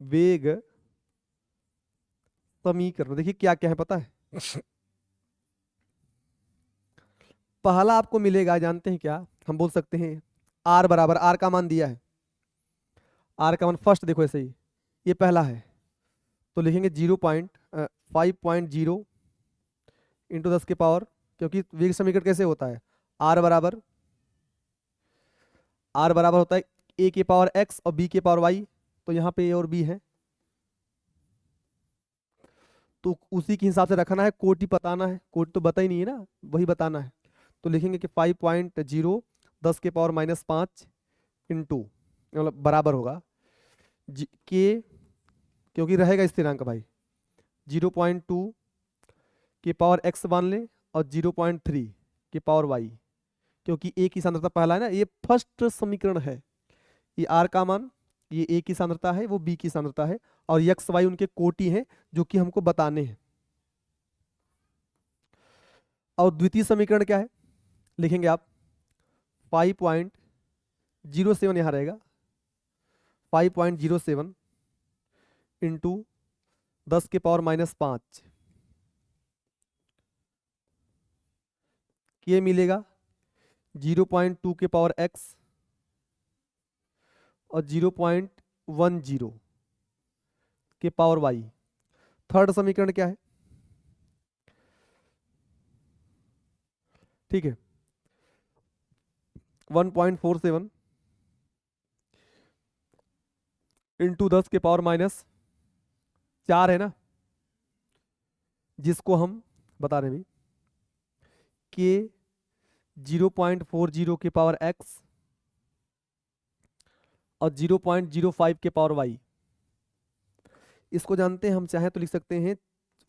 वेग समीकरण देखिए क्या क्या है पता है। पहला आपको मिलेगा, जानते हैं क्या, हम बोल सकते हैं आर बराबर, आर का मान दिया है, आर का मान फर्स्ट देखो ऐसे ही, ये पहला है, तो लिखेंगे 0.5.0 इंटू 10 के पावर, क्योंकि वेग समीकरण कैसे होता है, आर बराबर, आर बराबर होता है ए के पावर एक्स और बी के पावर वाई, तो यहाँ पे ए और बी है, तो उसी के हिसाब से रखना है, कोटि बताना है, कोटि तो बता ही नहीं है ना, वही बताना है। तो लिखेंगे कि 5.0 10 के पावर -5 इंटू, मतलब बराबर होगा के, क्योंकि रहेगा स्थिरांक भाई, 0.2 के पावर एक्स मान लें और 0.3 के पावर वाई, क्योंकि ए की सांद्रता पहला है ना, ये फर्स्ट समीकरण है। ये आर का मान, ये ए की सांद्रता है, वो बी की सांद्रता है, और एक्स वाई उनके कोटि हैं जो कि हमको बताने हैं। और द्वितीय समीकरण क्या है, लिखेंगे आप 5.07 यहाँ रहेगा, 5.07 इंटू 10 के पावर -5, ये मिलेगा 0.2 के पावर एक्स और 0.10 के पावर वाई। थर्ड समीकरण क्या है, ठीक है, 1.47 इंटू 10 के पावर -4 है ना, जिसको हम बता रहे हैं भी के 0.40 के पावर एक्स और 0.05 के पावर वाई। इसको जानते हैं हम, चाहे तो लिख सकते हैं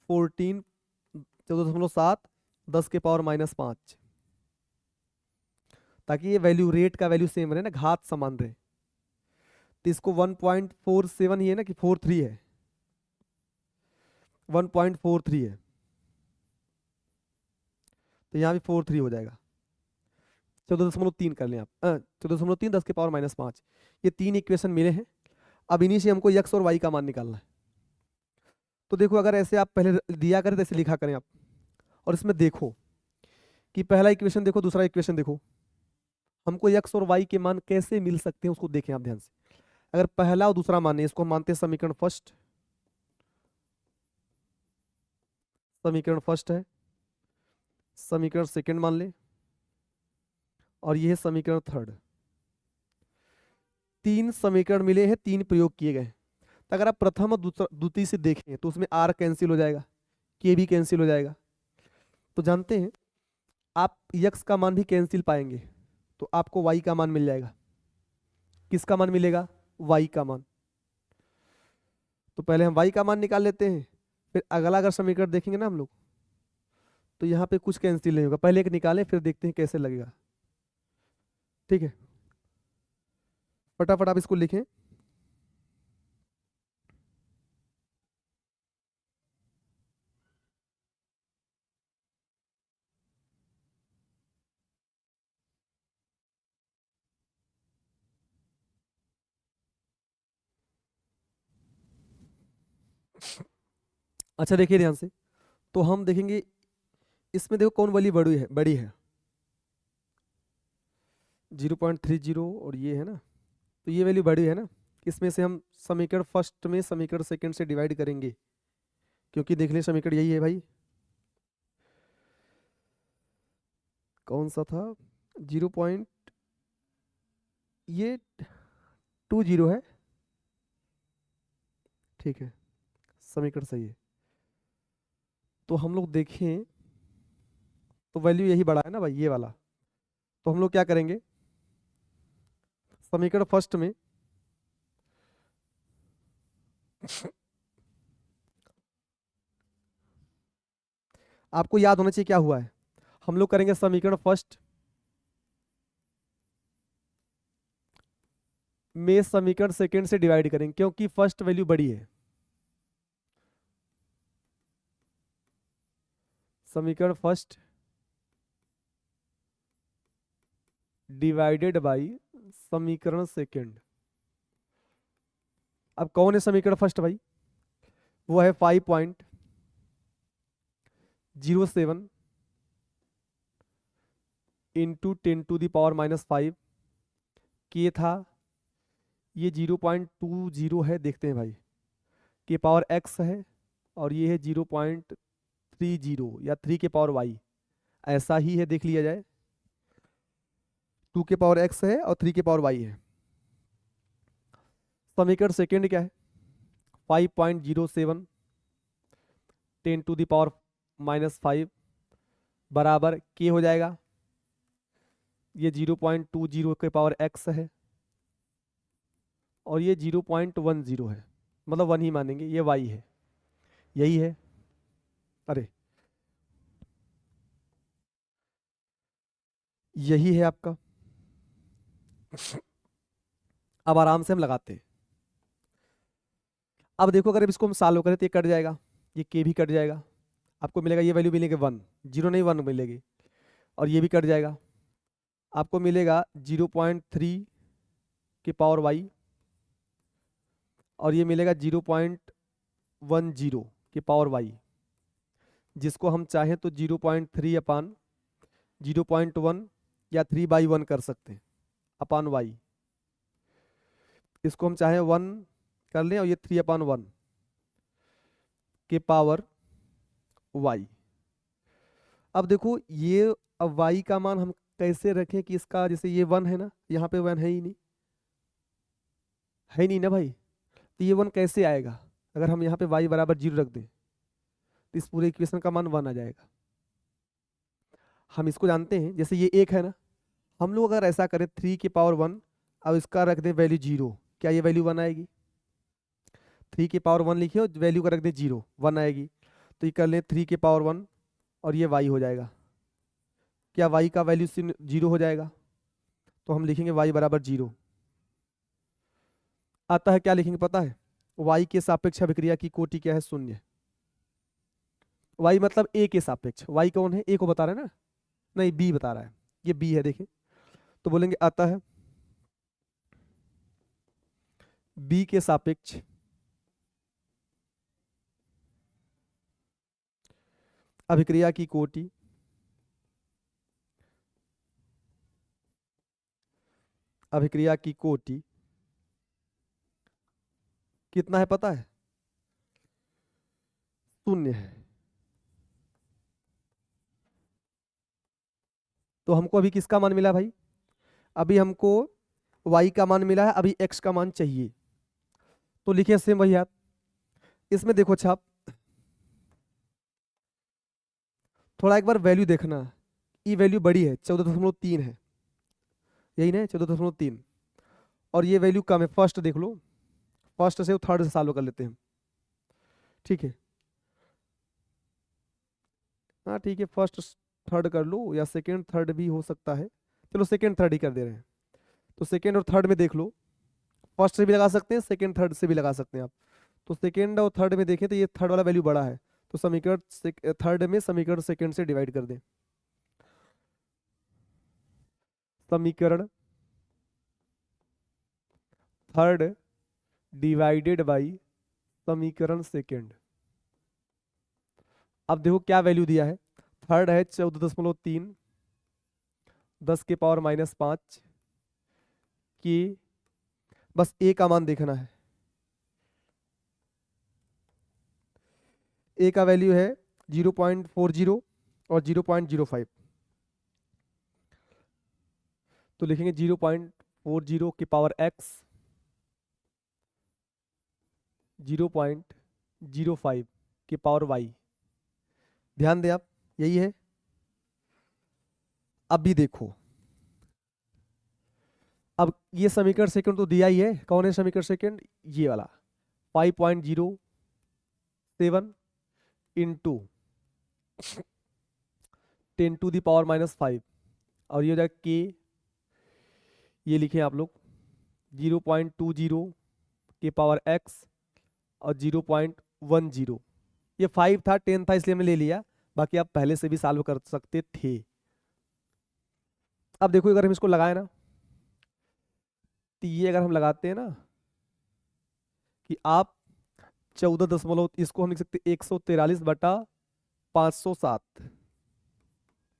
14.7 10 के पावर -5, ताकि ये वैल्यू, रेट का वैल्यू सेम रहे ना, घात समान रहे। तो इसको 1.47 ही है ना कि 43 है, 1.43 है, तो यहाँ भी 43 हो जाएगा। 14.3 कर लें आप, 14.3 10⁻⁻5, ये 3 इक्वेशन मिले हैं। अब इन्हीं से हमको x और y का मान निकालना है। तो देखो अगर ऐसे आप पहले दिया करें तो ऐसे लिखा करें आप, और इसमें देखो कि पहला इक्वेशन देखो, दूसरा इक्वेशन देखो, हमको x और y के मान कैसे मिल सकते हैं उसको देखें आप ध्यान से। अगर पहला और दूसरा मान है, इसको हम मानते हैं समीकरण फर्स्ट, समीकरण फर्स्ट है, समीकरण सेकंड मान ले, और ये है समीकरण थर्ड। 3 समीकरण मिले हैं, 3 प्रयोग किए गए। तो अगर आप प्रथम और द्वितीय से देखें तो उसमें r कैंसिल हो जाएगा, k भी कैंसिल हो जाएगा। तो जानते हैं आप x का मान भी कैंसिल पाएंगे, तो आपको y का मान मिल जाएगा। किसका मान मिलेगा? y का मान। तो पहले हम y का मान निकाल लेते हैं, फिर अगला अगर समीकरण देखेंगे ना हम लोग, तो यहाँ पे कुछ कैंसिल नहीं होगा। पहले एक निकालें फिर देखते हैं कैसे लगेगा। ठीक है, फटाफट आप इसको लिखें। अच्छा देखिए ध्यान से, तो हम देखेंगे इसमें देखो कौन वाली बड़ी है 0.30, और ये है ना, तो ये वैल्यू बड़ी है ना। इसमें से हम समीकरण फर्स्ट में समीकरण सेकंड से डिवाइड करेंगे, क्योंकि देख लें समीकरण यही है भाई, कौन सा था, 0 पॉइंट, ये 20 है। ठीक है, समीकरण सही है। तो हम लोग देखें तो वैल्यू यही बड़ा है ना भाई, ये वाला। तो हम लोग क्या करेंगे, समीकरण फर्स्ट में आपको याद होना चाहिए क्या हुआ है। हम लोग करेंगे समीकरण फर्स्ट में समीकरण सेकंड से डिवाइड करेंगे, क्योंकि फर्स्ट वैल्यू बड़ी है। समीकरण फर्स्ट डिवाइडेड बाई समीकरण सेकंड। अब कौन है समीकरण फर्स्ट भाई? वो है 5.07 इंटू 10⁻⁻5 के था, ये 0.20 है। देखते हैं भाई, के पावर x है, और ये है 0.30 या 3 के पावर y, ऐसा ही है, देख लिया जाए। 2 के पावर x है और 3 के पावर y है। समीकरण सेकंड क्या है? 5.07 10⁻⁻5 बराबर के हो जाएगा, ये 0.20 के पावर x है, और ये 0.10 है, मतलब 1 ही मानेंगे, ये y है, यही है। अरे यही है आपका। अब आराम से हम लगाते हैं। अब देखो अगर इसको हम सॉल्व करें तो ये कट जाएगा, ये के भी कट जाएगा, आपको मिलेगा ये वैल्यू मिलेगी 1, 0 नहीं 1 मिलेगी, और ये भी कट जाएगा, आपको मिलेगा 0.3 के पावर y, और ये मिलेगा 0.10 के पावर y, जिसको हम चाहें तो 0.3 अपान 0.1 या 3/1 कर सकते हैं अपान y। इसको हम चाहें 1 कर लें, और ये 3/1 के पावर y। अब देखो ये, अब y का मान हम कैसे रखें कि इसका, जैसे ये 1 है ना, यहाँ पे 1 है ही नहीं, है नहीं ना भाई, तो ये 1 कैसे आएगा? अगर हम यहाँ पे y बराबर 0 रख दें तो इस पूरे इक्वेशन का मान 1 आ जाएगा। हम इसको जानते हैं, जैसे ये 1 है ना, हम लोग अगर ऐसा करें 3 के पावर 1, अब इसका रख दें वैल्यू 0, क्या ये वैल्यू 1 आएगी? 3 के पावर 1 लिखिए और वैल्यू का रख दें 0, 1 आएगी। तो ये कर लें 3 के पावर 1, और ये y हो जाएगा, क्या y का वैल्यू 0 हो जाएगा? तो हम लिखेंगे y बराबर 0। अतः क्या लिखेंगे पता है? y के सापेक्ष अभिक्रिया की कोटि क्या है? 0। y मतलब a के सापेक्ष, y कौन है? a को बता रहा है ना, नहीं b बता रहा है, ये b है। देखें तो बोलेंगे अतः बी के सापेक्ष अभिक्रिया की कोटि कितना है पता है? 0 है। तो हमको अभी किसका मान मिला भाई? अभी हमको y का मान मिला है, अभी x का मान चाहिए। तो लिखिए सेम वही आप, इसमें देखो छाप, थोड़ा एक बार वैल्यू देखना। ये वैल्यू बड़ी है, 14.3 है, यही ना, 14.3। और ये वैल्यू कम है, फर्स्ट देख लो, फर्स्ट से थर्ड से सॉल्व कर लेते हैं। ठीक है, हाँ ठीक है, फर्स्ट थर्ड कर लो, या सेकेंड थर्ड भी हो सकता है। चलो सेकेंड थर्ड ही कर दे रहे हैं। तो सेकेंड और थर्ड में देख लो, फर्स्ट से भी लगा सकते हैं, सेकेंड थर्ड से भी लगा सकते हैं आप। तो सेकेंड और थर्ड में देखें तो ये थर्ड वाला वैल्यू बड़ा है, तो समीकरण थर्ड में समीकरण सेकेंड से डिवाइड कर दें। समीकरण थर्ड डिवाइडेड बाई समीकरण सेकेंड। अब देखो क्या वैल्यू दिया है, थर्ड है 14.3, 10⁻⁻5 की, बस ए का मान देखना है। ए का वैल्यू है 0.40 और 0.05। तो लिखेंगे 0.40 की पावर x, 0.05 की पावर y। ध्यान दें आप, यही है। अब भी देखो, अब ये समीकरण सेकंड तो दिया ही है, कौन है समीकरण सेकंड? ये वाला 5.07 इंटू 10⁻⁻5, और ये हो जाएगा के, ये लिखे आप लोग 0.20 के पावर x और 0.10। ये 5 था, 10 था, इसलिए हमने ले लिया, बाकी आप पहले से भी सॉल्व कर सकते थे। अब देखो अगर हम इसको लगाए ना, तो ये अगर हम लगाते हैं ना कि आप 14 इसको हम लिख सकते 143/507,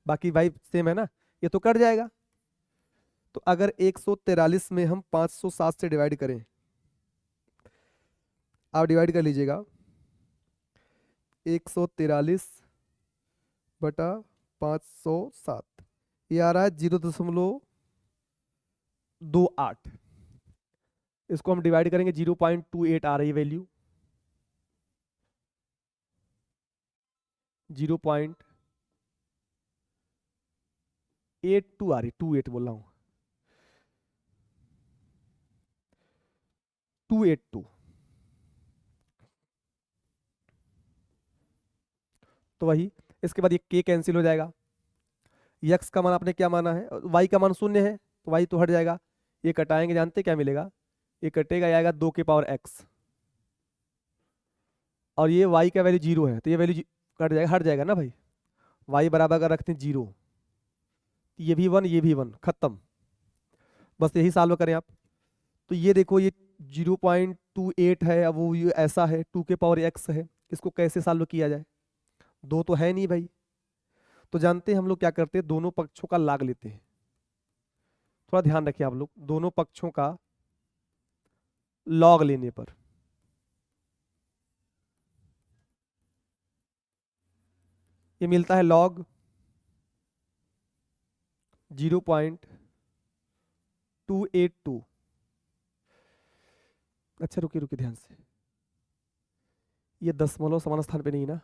बाकी भाई सेम है ना, ये तो कट जाएगा। तो अगर 143 में हम 507 से डिवाइड करें, आप डिवाइड कर लीजिएगा, 143/507, ये आ रहा है 0.28। इसको हम डिवाइड करेंगे, 0.28 आ रही है वैल्यू, 0.82 आ रही, 28 बोल रहा हूँ, 282। तो वही, इसके बाद ये के कैंसिल हो जाएगा, यक्स का मान आपने क्या माना है, वाई का मान 0 है, तो वाई तो हट जाएगा, ये कटाएंगे, जानते क्या मिलेगा? ये कटेगा, ये आएगा 2 के पावर एक्स, और ये वाई का वैल्यू 0 है, तो ये वैल्यू कट जाएगा, हट जाएगा ना भाई। वाई बराबर अगर रखते हैं 0, ये भी 1, ये भी 1, खत्म। बस यही सॉल्व करें आप। तो ये देखो, ये 0.28 है, अब वो ये ऐसा है, 2 के पावर एक्स है, इसको कैसे सॉल्व किया जाए? दो तो है नहीं भाई, तो जानते हैं हम लोग क्या करते हैं, दोनों पक्षों का लाग लेते हैं। थोड़ा ध्यान रखिए आप लोग, दोनों पक्षों का लॉग लेने पर ये मिलता है लॉग 0.282। अच्छा रुकिए रुकिए ध्यान से, ये दशमलव समान स्थान पे नहीं ना,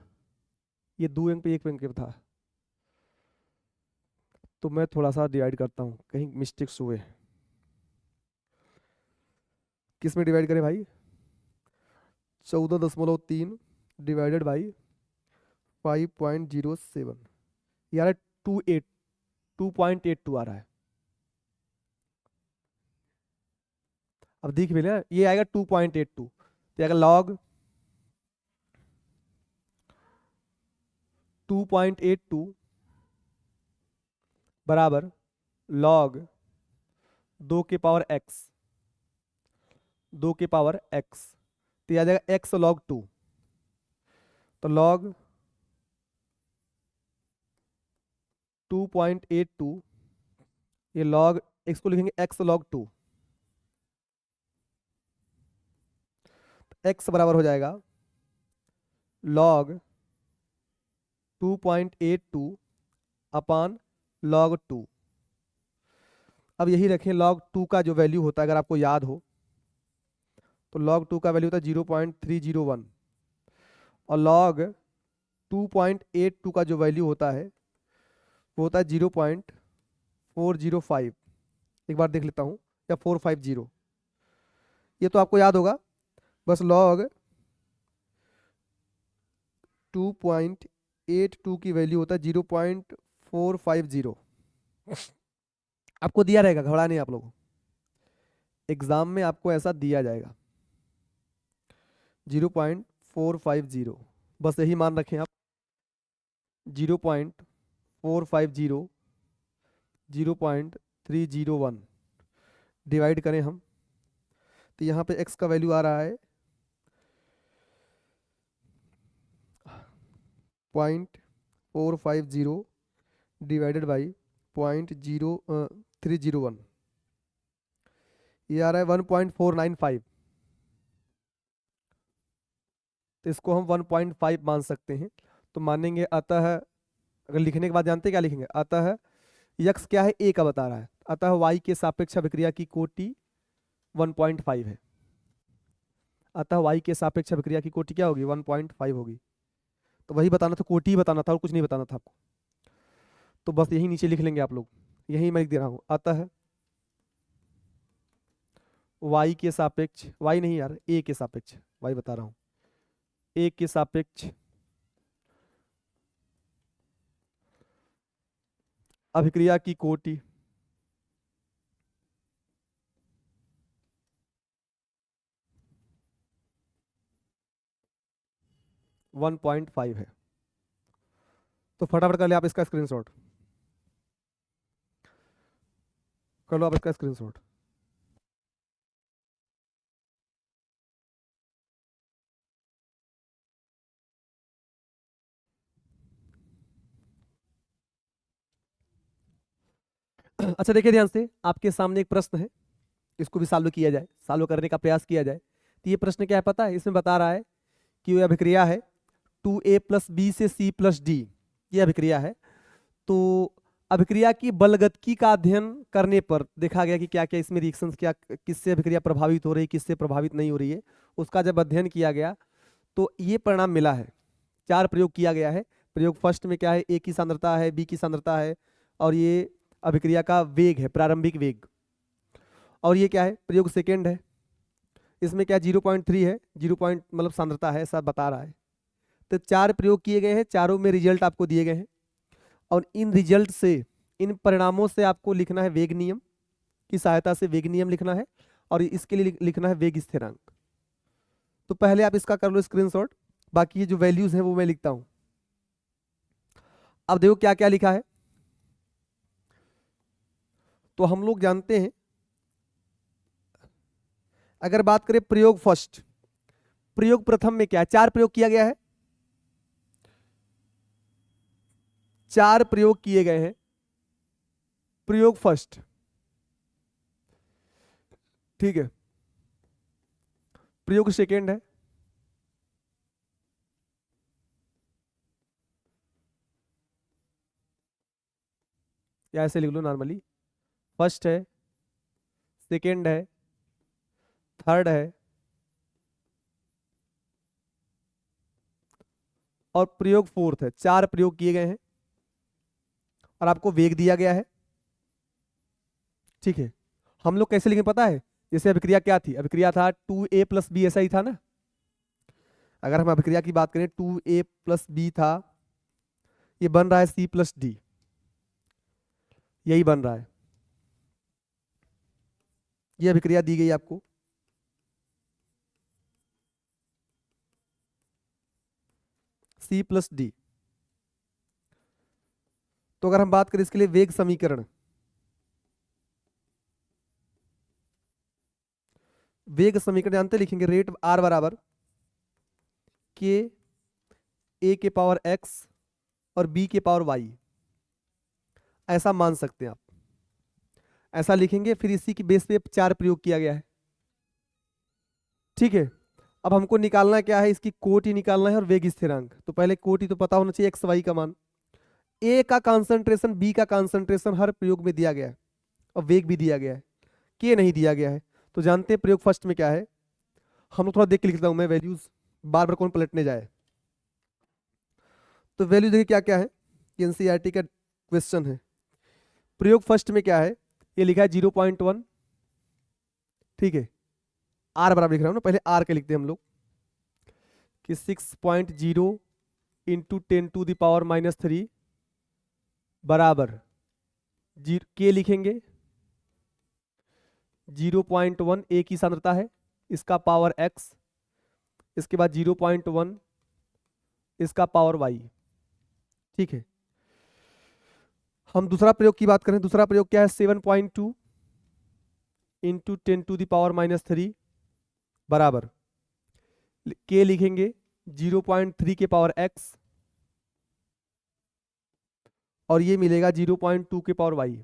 ये 2 अंक पे 1 अंक पे था, तो मैं थोड़ा सा डिवाइड करता हूँ, कहीं मिस्टेक्स हुए। किस में डिवाइड करें भाई? 14.3 डिवाइडेड बाई 5.07, यार 2.82 आ रहा है। अब देख भी ना, ये आएगा 2.82, तो आएगा लॉग 2.82 बराबर लॉग 2 के पावर x, 2 के पावर x, तो यह आ जाएगा x log 2। तो log 2.82, ये log x को लिखेंगे x log 2, x बराबर हो जाएगा log 2.82 अपान log 2। अब यही रखें, log 2 का जो वैल्यू होता है अगर आपको याद हो तो log 2 का वैल्यू होता है 0.301 और log 2.82 का जो वैल्यू होता है वो होता है 0.405। एक बार देख लेता हूँ, या 450, ये तो आपको याद होगा। बस log 2.82 की वैल्यू होता है 0.450। आपको दिया रहेगा, घबरा नहीं आप लोग, एग्जाम में आपको ऐसा दिया जाएगा 0.450, बस यही मान रखें आप। 0.450 0.301 डिवाइड करें हम तो यहाँ पे x का वैल्यू आ रहा है 0.450 डिवाइडेड बाई 0.0301, ये आ रहा है 1.495। तो इसको हम 1.5 मान सकते हैं, तो मानेंगे। अतः अगर लिखने के बाद जानते हैं क्या लिखेंगे, अतः यक्स क्या है, ए का बता रहा है, अतः वाई के सापेक्ष अभिक्रिया की कोटि 1.5 है। अतः वाई के सापेक्ष अभिक्रिया की कोटि क्या होगी, 1.5 होगी। तो वही बताना था, कोटि ही बताना था और कुछ नहीं बताना था आपको। तो बस यही नीचे लिख लेंगे आप लोग, यही मैं लिख दे रहा हूं, अतः वाई के सापेक्ष, वाई नहीं यार, ए के सापेक्ष, वाई बता रहा हूं, ए के सापेक्ष अभिक्रिया की कोटि 1.5 है। तो फटाफट कर ले आप इसका स्क्रीनशॉट, कर लो आप इसका स्क्रीनशॉट। अच्छा देखिए ध्यान से, आपके सामने एक प्रश्न है, इसको भी सॉल्व किया जाए, सॉल्व करने का प्रयास किया जाए। तो ये प्रश्न क्या है पता है, इसमें बता रहा है कि ये अभिक्रिया है 2a + b से c + d, ये अभिक्रिया है। तो अभिक्रिया की बलगतिकी का अध्ययन करने पर देखा गया कि क्या क्या इसमें रिएक्शंस, क्या किससे अभिक्रिया प्रभावित हो रही है, किससे प्रभावित नहीं हो रही है, उसका जब अध्ययन किया गया तो ये परिणाम मिला है। 4 प्रयोग किया गया है। प्रयोग फर्स्ट में क्या है, ए की सांद्रता है, बी की सांद्रता है, और ये अभिक्रिया का वेग है, प्रारंभिक वेग। और ये क्या है, प्रयोग सेकेंड है, इसमें क्या 0.3 है, 0 पॉइंट मतलब सांद्रता है, ऐसा बता रहा है। तो 4 प्रयोग किए गए हैं, चारों में रिजल्ट आपको दिए गए हैं, और इन रिजल्ट से, इन परिणामों से आपको लिखना है वेग नियम की सहायता से, वेग नियम लिखना है, और इसके लिए लिखना है वेग स्थिरांक। तो पहले आप इसका कर लो स्क्रीनशॉट, बाकी ये जो वैल्यूज हैं वो मैं लिखता हूं। अब देखो क्या क्या लिखा है। तो हम लोग जानते हैं, अगर बात करें प्रयोग फर्स्ट, प्रयोग प्रथम में क्या है, 4 प्रयोग किया गया है, 4 प्रयोग किए गए हैं। प्रयोग फर्स्ट, ठीक है, प्रयोग सेकेंड है, या ऐसे लिख लो नॉर्मली, फर्स्ट है, सेकेंड है, थर्ड है, और प्रयोग फोर्थ है। 4 प्रयोग किए गए हैं और आपको वेग दिया गया है, ठीक है। हम लोग कैसे लिखें पता है, जैसे अभिक्रिया क्या थी, अभिक्रिया था 2a + b, ऐसा ही था ना। अगर हम अभिक्रिया की बात करें 2a + b था, ये बन रहा है c + d, यही बन रहा है, ये अभिक्रिया दी गई आपको। c + d। तो अगर हम बात करें इसके लिए वेग समीकरण, वेग समीकरण जानते लिखेंगे रेट आर बराबर के ए के पावर एक्स और बी के पावर वाई, ऐसा मान सकते हैं आप, ऐसा लिखेंगे। फिर इसी की बेस पे 4 प्रयोग किया गया है, ठीक है। अब हमको निकालना क्या है, इसकी कोटि निकालना है और वेग स्थिरांक। तो पहले कोटि तो पता होना चाहिए, एक्स वाई का मान, ए का कॉन्सेंट्रेशन बी का कॉन्सेंट्रेशन हर प्रयोग में दिया गया है और वेग भी दिया गया है, के नहीं दिया गया है। तो जानते हैं प्रयोग फर्स्ट में क्या है, हम लोग थोड़ा देख के लिखता हूं मैं, वैल्यूज बार बार कौन पलटने जाए। तो वैल्यू देखिए क्या क्या है, एनसीईआरटी का क्वेश्चन है। प्रयोग फर्स्ट में क्या है, ये लिखा है 0.1, ठीक है। आर बराबर लिख रहा हूं ना, पहले आर के लिखते हैं हम लोग कि 6.0 इंटू 10⁻³ बराबर के लिखेंगे 0.1 ए की सांद्रता है, इसका पावर x, इसके बाद 0.1 इसका पावर y, ठीक है। हम दूसरा प्रयोग की बात करें, दूसरा प्रयोग क्या है, 7.2 इंटू 10⁻³ बराबर के लिखेंगे 0.3 के पावर x और ये मिलेगा 0.2 के पावर y,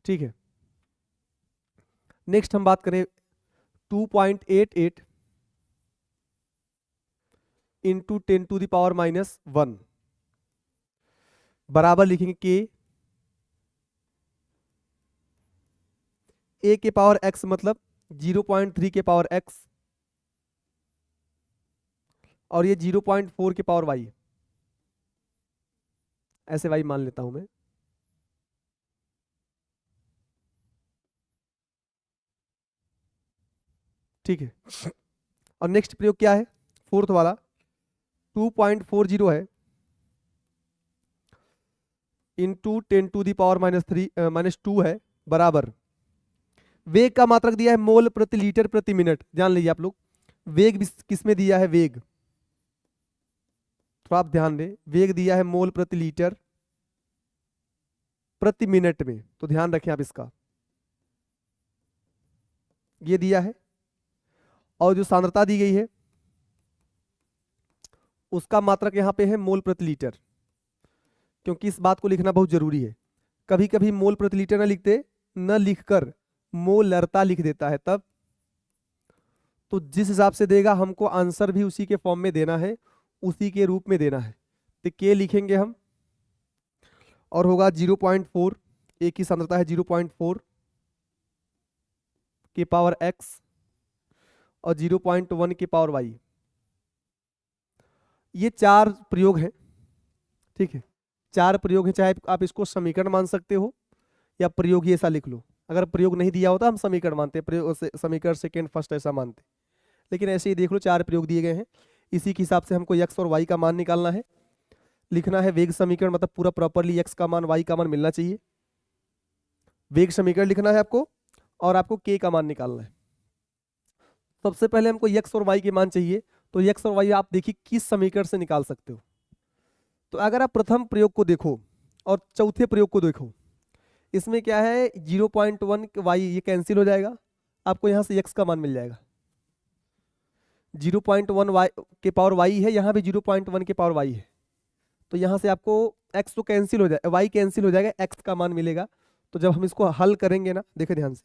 ठीक है। नेक्स्ट हम बात करें 2.88 इंटू 10⁻⁻1 बराबर लिखेंगे के ए के पावर x मतलब 0.3 के पावर x और ये 0.4 के पावर y, ऐसे y मान लेता हूं मैं, ठीक है। और नेक्स्ट प्रयोग क्या है, फोर्थ वाला 2.40 है इंटू 10⁻⁻3 -2 है बराबर वेग का मात्रक दिया है मोल प्रति लीटर प्रति मिनट। जान लीजिए आप लोग, वेग भी किस में दिया है, वेग थोड़ा आप ध्यान दें, वेग दिया है मोल प्रति लीटर प्रति मिनट में, तो ध्यान रखें आप इसका, ये दिया है। और जो सांद्रता दी गई है उसका मात्रक यहां पे है मोल प्रति लीटर, क्योंकि इस बात को लिखना बहुत जरूरी है। कभी कभी मोल प्रति लीटर न लिखते, न लिखकर मोलरता लिख देता है, तब तो जिस हिसाब से देगा हमको आंसर भी उसी के फॉर्म में देना है, उसी के रूप में देना है। तो के लिखेंगे हम और होगा 0.4, ए की सांद्रता है 0.4 के पावर x और 0.1 के पावर y। ये 4 प्रयोग हैं, ठीक है, 4 प्रयोग हैं। चाहे आप इसको समीकरण मान सकते हो या प्रयोग ही ऐसा लिख लो। अगर प्रयोग नहीं दिया होता हम समीकरण मानते, प्रयोग से समीकरण सेकेंड फर्स्ट ऐसा मानते, लेकिन ऐसे ही देख लो 4 प्रयोग दिए गए हैं। इसी के हिसाब से हमको x और y का मान निकालना है, लिखना है वेग समीकरण, मतलब पूरा प्रॉपरली x का मान y का मान मिलना चाहिए। वेग समीकरण लिखना है आपको और आपको k का मान निकालना है। सबसे पहले हमको x और y के मान चाहिए, तो x और y आप देखिए किस समीकरण से निकाल सकते हो। तो अगर आप प्रथम प्रयोग को देखो और चौथे प्रयोग को देखो, इसमें क्या है 0.1 y ये कैंसिल हो जाएगा, आपको यहां से x का मान मिल जाएगा। 0.1 y के पावर y है, यहां भी 0.1 के पावर y है, तो यहां से आपको x तो कैंसिल हो जाएगा, y कैंसिल हो जाएगा, x का मान मिलेगा। तो जब हम इसको हल करेंगे ना, देखिए ध्यान से,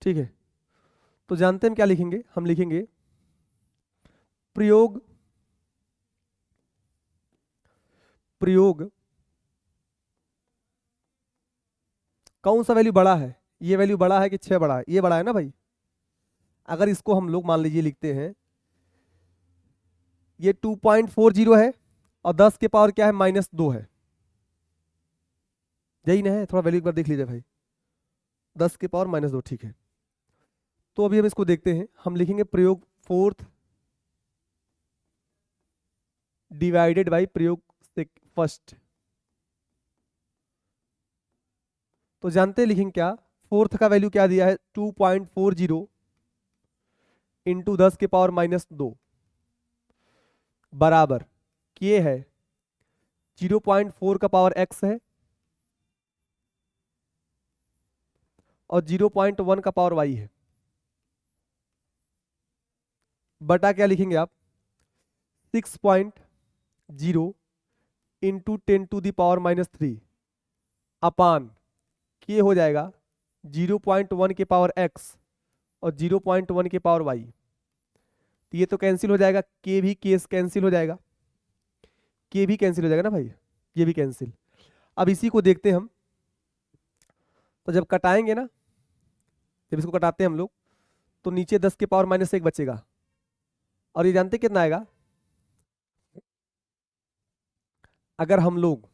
ठीक है। तो जानते हैं हम क्या लिखेंगे, हम लिखेंगे प्रयोग प्रयोग कौन सा वैल्यू बड़ा है, ये वैल्यू बड़ा है कि 6 बड़ा है, ये बड़ा है ना भाई। अगर इसको हम लोग मान लीजिए लिखते हैं, ये 2.40 है और 10 के पावर क्या है -2 है, यही ना है, थोड़ा वैल्यू एक बार देख लीजिए भाई, 10 के पावर -2, ठीक है। तो अभी हम इसको देखते हैं, हम लिखेंगे प्रयोग फोर्थ डिवाइडेड बाई प्रयोग फर्स्ट। तो जानते हैं लिखेंगे क्या, फोर्थ का वैल्यू क्या दिया है 2.40 इंटू 10 के पावर -2 बराबर के है 0.4 का पावर x है और 0.1 का पावर y है, बटा क्या लिखेंगे आप 6.0 इंटू 10⁻³ अपान के हो जाएगा 0.1 के पावर x और 0.1 के पावर y। तो ये तो कैंसिल हो जाएगा, के भी केस कैंसिल हो जाएगा, के भी कैंसिल हो जाएगा ना भाई, ये भी कैंसिल। अब इसी को देखते हैं हम, तो जब कटाएंगे ना, जब इसको कटाते हैं हम लोग तो नीचे 10 के पावर -1 बचेगा और ये जानते कितना आएगा, अगर हम लोग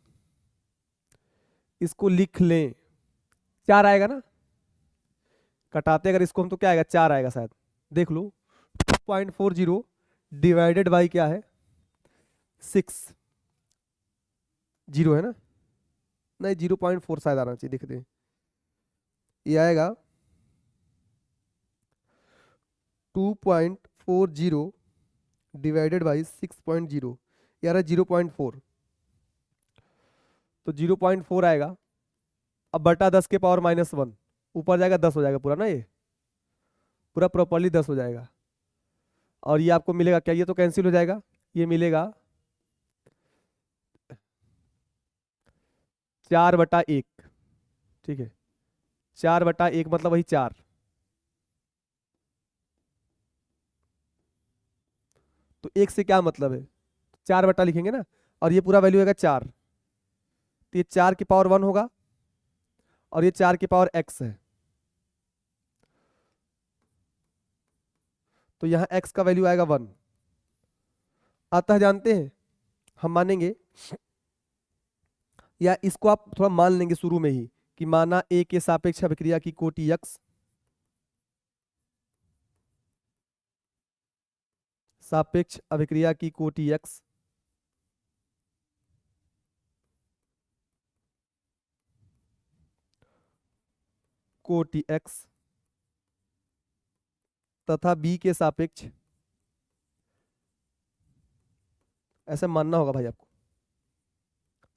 इसको लिख लें 4 आएगा ना, कटाते अगर इसको हम तो क्या आएगा 4 आएगा शायद, देख लो 2.40 डिवाइडेड बाई क्या है 6, 0 है ना, नहीं 0.4 शायद आना चाहिए, देखते हैं ये आएगा 2.40 डिवाइडेड बाई 6.0, यार 0.4, तो 0.4 आएगा। अब बटा 10 के पावर -1 ऊपर जाएगा 10 हो जाएगा पूरा ना, ये पूरा प्रॉपरली 10 हो जाएगा। और ये आपको मिलेगा क्या, ये तो कैंसिल हो जाएगा, ये मिलेगा 4/1, ठीक है 4/1 मतलब वही 4, तो 1 से क्या मतलब है 4 बटा लिखेंगे ना, और ये पूरा वैल्यू आएगा 4, तो ये 4 की पावर 1 होगा और ये 4 की पावर x है, तो यहां x का वैल्यू आएगा 1। अतः जानते हैं हम मानेंगे, या इसको आप थोड़ा मान लेंगे शुरू में ही कि माना a के सापेक्ष अभिक्रिया की कोटि x, सापेक्ष अभिक्रिया की कोटि x कोटि x तथा b के सापेक्ष, ऐसा मानना होगा भाई आपको,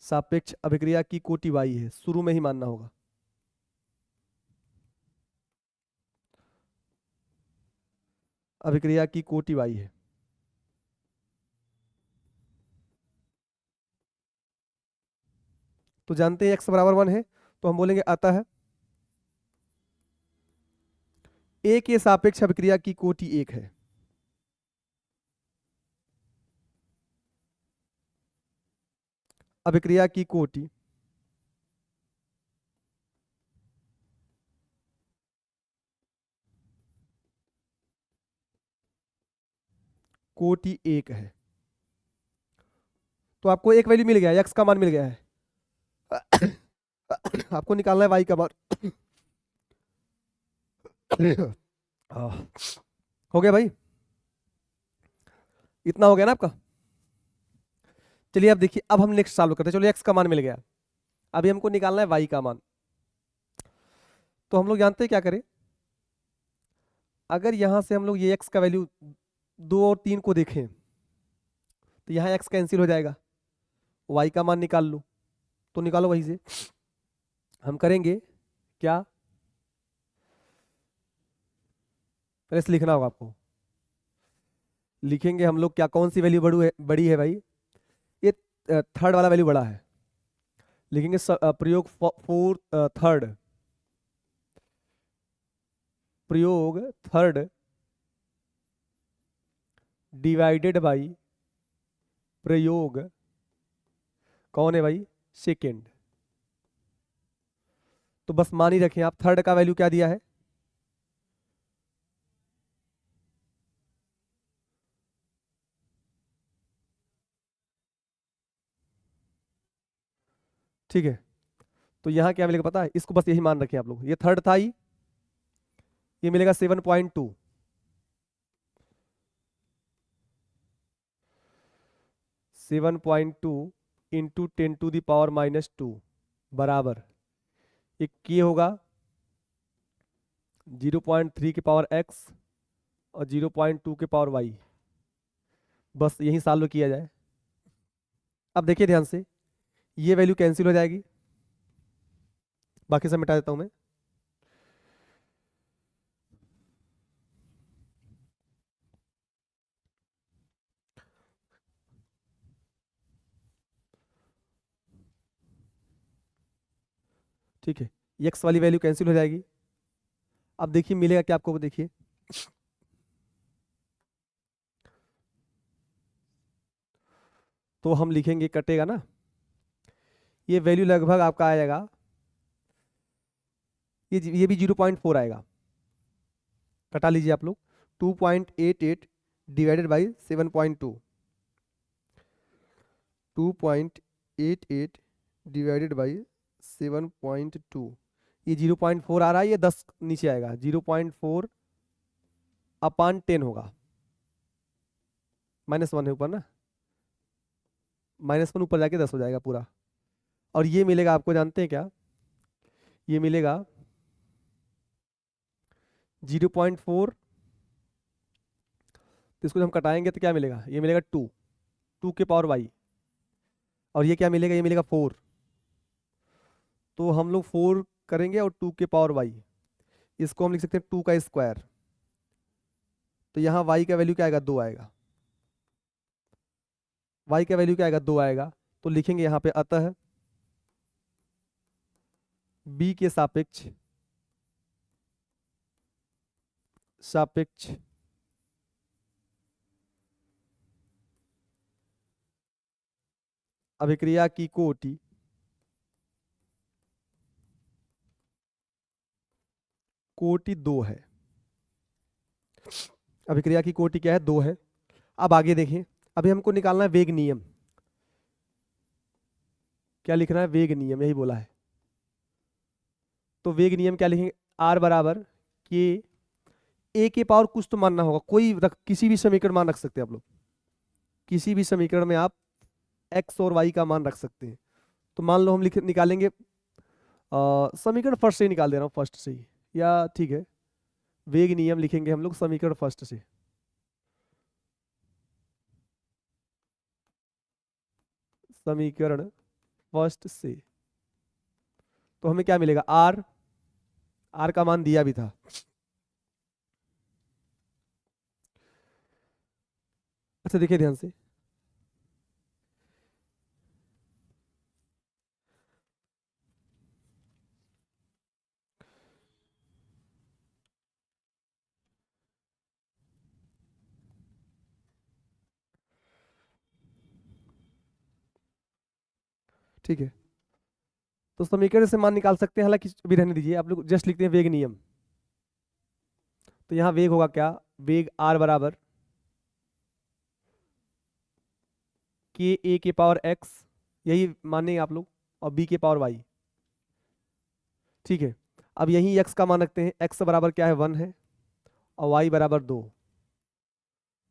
सापेक्ष अभिक्रिया की कोटि y है, शुरू में ही मानना होगा। अभिक्रिया की कोटि y है, तो जानते हैं x बराबर 1 है, तो हम बोलेंगे अतः a के सापेक्ष अभिक्रिया की कोटि 1 है। अभिक्रिया की कोटि कोटि 1 है, तो आपको एक वैल्यू मिल गया है, x का मान मिल गया है, आपको निकालना है y का मान। हो गया भाई, इतना हो गया ना आपका। चलिए अब देखिए, अब हम नेक्स्ट सॉल्व करते हैं। चलो x का मान मिल गया, अभी हमको निकालना है y का मान। तो हम लोग जानते हैं क्या करें, अगर यहां से हम लोग ये x का वैल्यू 2 और 3 को देखें तो यहाँ x कैंसिल हो जाएगा, y का मान निकाल लो, तो निकालो वहीं से। हम करेंगे क्या, पहले से लिखना होगा आपको, लिखेंगे हम लोग क्या, कौन सी वैल्यू बड़ी है भाई, ये थर्ड वाला वैल्यू बड़ा है, लिखेंगे प्रयोग फोर थर्ड, प्रयोग थर्ड डिवाइडेड बाई प्रयोग कौन है भाई सेकेंड। तो बस मान ही रखें आप, थर्ड का वैल्यू क्या दिया है, ठीक है। तो यहां क्या मिलेगा पता है, इसको बस यही मान रखें आप लोग, ये थर्ड था ही, ये मिलेगा 7.2, 7.2 इंटू 10⁻², बराबर ये के होगा 0.3 के पावर x और 0.2 के पावर y। बस यही सॉल्व किया जाए, अब देखिए ध्यान से, ये वैल्यू कैंसिल हो जाएगी, बाकी सब मिटा देता हूं मैं। ठीक है, एक्स वाली वैल्यू कैंसिल हो जाएगी। अब देखिए मिलेगा क्या आपको, देखिए तो हम लिखेंगे, कटेगा ना, ये वैल्यू लगभग आपका आ जाएगा, ये भी 0.4 आएगा। कटा लीजिए आप लोग, 2.88 डिवाइडेड बाई 7.2, 2.88 डिवाइडेड बाई 7.2, ये 0.4 आ रहा है, ये 10 नीचे आएगा, 0.4 अपान 10 होगा, -1 है ऊपर ना, -1 ऊपर जाके 10 हो जाएगा पूरा। और ये मिलेगा आपको, जानते हैं क्या, ये मिलेगा 0.4, तो इसको जब हम कटाएंगे तो क्या मिलेगा, ये मिलेगा 2, 2 के पावर वाई, और ये क्या मिलेगा, ये मिलेगा 4, तो हम लोग 4 करेंगे और 2 के पावर वाई, इसको हम लिख सकते हैं 2 का स्क्वायर, तो यहाँ वाई का वैल्यू क्या आएगा, 2 आएगा, वाई का वैल्यू क्या आएगा, 2 आएगा, तो लिखेंगे यहाँ पे अतः बी के सापेक्ष सापेक्ष अभिक्रिया की कोटि कोटि 2 है। अभिक्रिया की कोटि क्या है, 2 है। अब आगे देखें, अभी हमको निकालना है वेग नियम, क्या लिखना है, वेग नियम, यही बोला है। तो वेग नियम क्या लिखेंगे, आर बराबर के ए के पावर कुछ तो मानना होगा, कोई किसी भी समीकरण मान रख सकते हैं आप लोग, किसी भी समीकरण में आप एक्स और वाई का मान रख सकते हैं। तो मान लो हम निकालेंगे, समीकरण फर्स्ट से ही निकाल दे रहा हूँ, फर्स्ट से ही, या ठीक है, वेग नियम लिखेंगे हम लोग समीकरण फर्स्ट से। समीकरण फर्स्ट से तो हमें क्या मिलेगा, आर, आर का मान दिया भी था, अच्छा देखिए ध्यान से, ठीक है, तो समीकरण से मान निकाल सकते हैं, हालांकि अभी रहने दीजिए, आप लोग जस्ट लिखते हैं वेग नियम। तो यहाँ वेग होगा क्या, वेग आर बराबर के ए के पावर एक्स, यही माने आप लोग, और बी के पावर वाई, ठीक है। अब यही एक्स का मान रखते हैं, एक्स बराबर क्या है, 1 है, और वाई बराबर 2,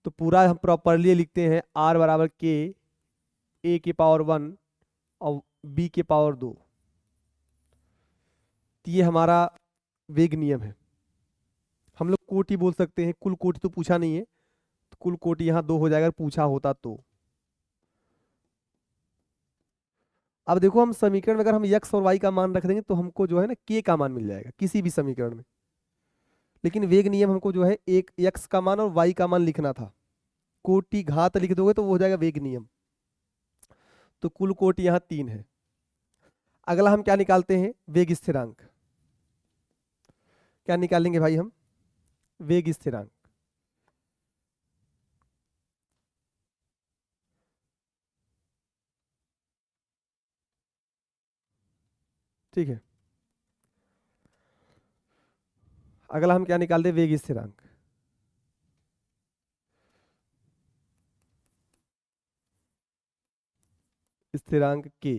तो पूरा हम प्रॉपरली लिखते हैं, आर बराबर के ए के पावर 1 और बी के पावर 2, तो ये हमारा वेग नियम है। हम लोग कोटि बोल सकते हैं, कुल कोटि तो पूछा नहीं है, तो कुल कोटि यहाँ 2 हो जाएगा, पूछा होता तो। अब देखो, हम समीकरण में अगर हम x और y का मान रख देंगे तो हमको जो है ना k का मान मिल जाएगा किसी भी समीकरण में, लेकिन वेग नियम हमको जो है एक x का मान और y का मान लिखना था, कोटि घात लिख दोगे तो वो हो जाएगा वेग नियम। तो कुल कोटि यहाँ 3 है। अगला हम क्या निकालते हैं, वेग स्थिरांक, क्या निकालेंगे भाई हम, वेग स्थिरांक। ठीक है, अगला हम क्या निकालते हैं, वेग स्थिरांक। स्थिरांक के,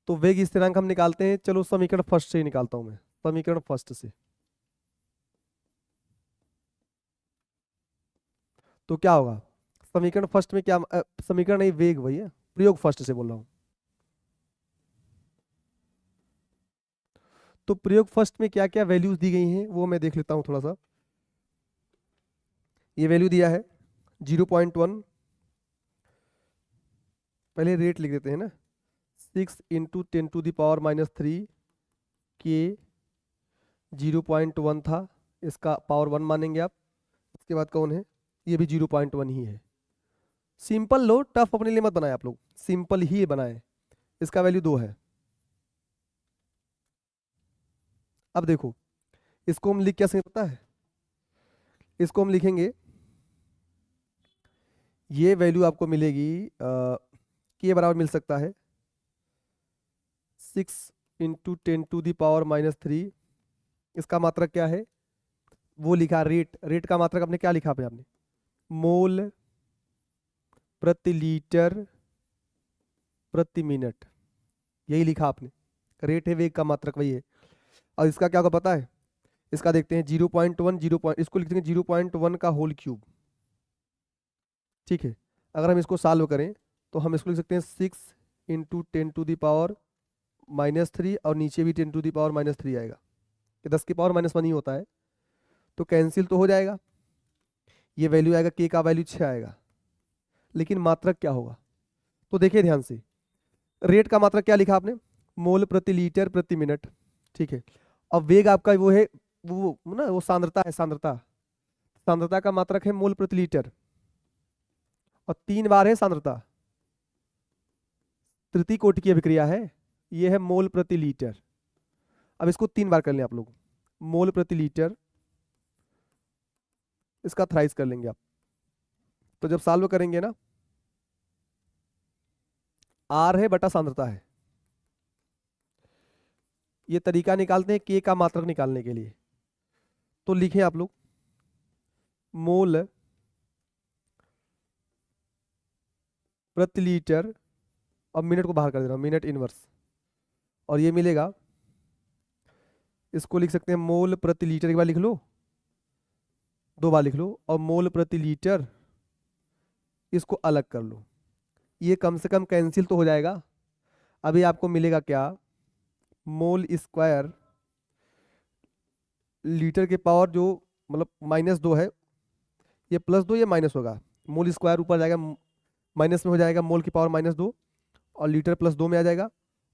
तो वेग स्थिरांक हम निकालते हैं, चलो समीकरण फर्स्ट से ही निकालता हूं मैं, समीकरण फर्स्ट से। तो क्या होगा, समीकरण फर्स्ट में क्या, समीकरण नहीं, वेग भैया, प्रयोग फर्स्ट से बोल रहा हूं। तो प्रयोग फर्स्ट में क्या क्या वैल्यूज दी गई हैं वो मैं देख लेता हूं थोड़ा सा। ये वैल्यू दिया है 0.1, पहले रेट लिख देते हैं ना, 6 × 10⁻³ के 0.1 था, इसका पावर 1 मानेंगे आप। इसके बाद कौन है, ये भी 0.1 ही है। सिंपल लो, टफ अपने लिए मत बनाए आप लोग, सिंपल ही बनाए। इसका वैल्यू 2 है। अब देखो इसको हम लिख क्या सकें पता है, इसको हम लिखेंगे, ये वैल्यू आपको मिलेगी के बराबर मिल सकता है 6 × 10⁻³ इसका मात्रक क्या है, वो लिखा रेट। रेट का मात्रक आपने क्या लिखा पे आपने, मोल प्रति लीटर प्रति मिनट, यही लिखा आपने। रेट है वेग का मात्रक वही है। और इसका क्या होगा पता है, इसका देखते हैं 0.1 इसको लिख देंगे 0.1 का होल क्यूब। ठीक है, अगर हम इसको सॉल्व करें तो हम इसको लिख सकते हैं 6 × 10⁻³ और नीचे भी 10⁻³ आएगा, कि 10 की पावर -1 ही होता है, तो कैंसिल तो हो जाएगा। ये वैल्यू आएगा, के का वैल्यू 6 आएगा। लेकिन मात्रक क्या होगा, तो देखिए ध्यान से, रेट का मात्रक क्या लिखा आपने, मोल प्रति लीटर प्रति मिनट। ठीक है, अब वेग आपका वो है, वो ना वो सांद्रता है, सांद्रता, सांद्रता का मात्रक है मोल प्रति लीटर, और 3 बार है सांद्रता, तृतीय कोटि की अभिक्रिया है, ये है मोल प्रति लीटर। अब इसको 3 बार कर लें आप लोग, मोल प्रति लीटर, इसका थ्राइस कर लेंगे आप। तो जब सॉल्व करेंगे ना, आर है बटा सांद्रता है, ये तरीका निकालते हैं के का मात्रक निकालने के लिए। तो लिखें आप लोग, मोल प्रति लीटर, अब मिनट को बाहर कर दे रहा हूं, मिनट इनवर्स, और ये मिलेगा, इसको लिख सकते हैं मोल प्रति लीटर, एक बार लिख लो, 2 बार लिख लो, और मोल प्रति लीटर, इसको अलग कर लो, ये कम से कम कैंसिल तो हो जाएगा। अभी आपको मिलेगा क्या, मोल स्क्वायर लीटर के पावर जो मतलब -2 है, ये +2 ये माइनस होगा, मोल स्क्वायर ऊपर जाएगा माइनस में हो जाएगा, मोल की पावर -2 और लीटर +2 में आ जाएगा,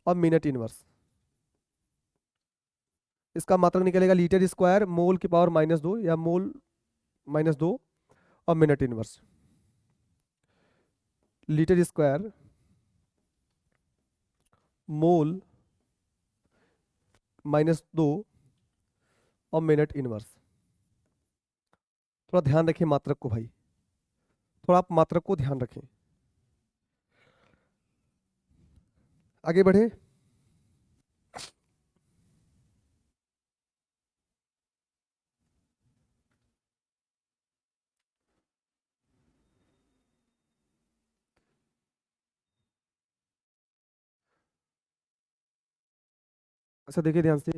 और मिनट इनवर्स, इसका मात्रक निकलेगा लीटर स्क्वायर मोल की पावर -2 या मोल -2 और minute inverse, litre square mole -2 और मिनट इनवर्स। थोड़ा ध्यान रखें मात्रक को भाई, थोड़ा आप मात्रक को ध्यान रखें। आगे बढ़े, अच्छा देखिए ध्यान से,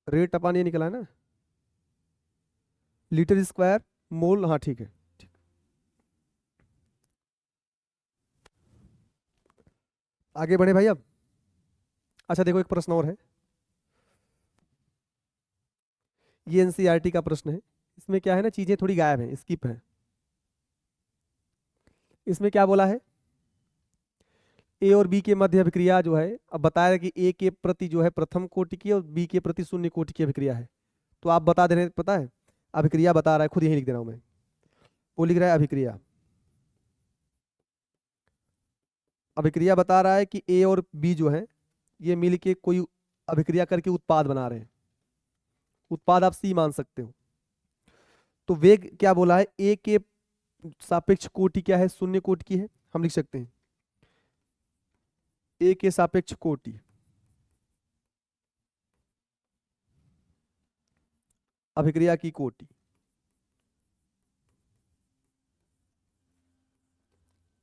रेट अपन ये निकला है ना, लीटर स्क्वायर मोल, हाँ ठीक है, ठीक। आगे बढ़े भाई अब। अच्छा देखो एक प्रश्न और है, ये एनसीईआरटी का प्रश्न है, इसमें क्या है ना, चीजें थोड़ी गायब हैं, स्किप है। इसमें क्या बोला है, ए और बी के मध्य अभिक्रिया जो है, अब बताया कि ए के प्रति जो है प्रथम कोटि की और बी के प्रति शून्य कोटि की अभिक्रिया है। तो आप बता दे रहे हैं, पता है अभिक्रिया बता रहा है, खुद यही लिख दे रहा हूं मैं, वो लिख रहा है अभिक्रिया, अभिक्रिया बता रहा है कि ए और बी जो है ये मिल के कोई अभिक्रिया करके उत्पाद बना रहे हैं, उत्पाद आप सी मान सकते हो। तो वेग क्या बोला है, ए के सापेक्ष कोटि क्या है, शून्य कोटि की है, हम लिख सकते हैं ए के सापेक्ष कोटि, अभिक्रिया की कोटि,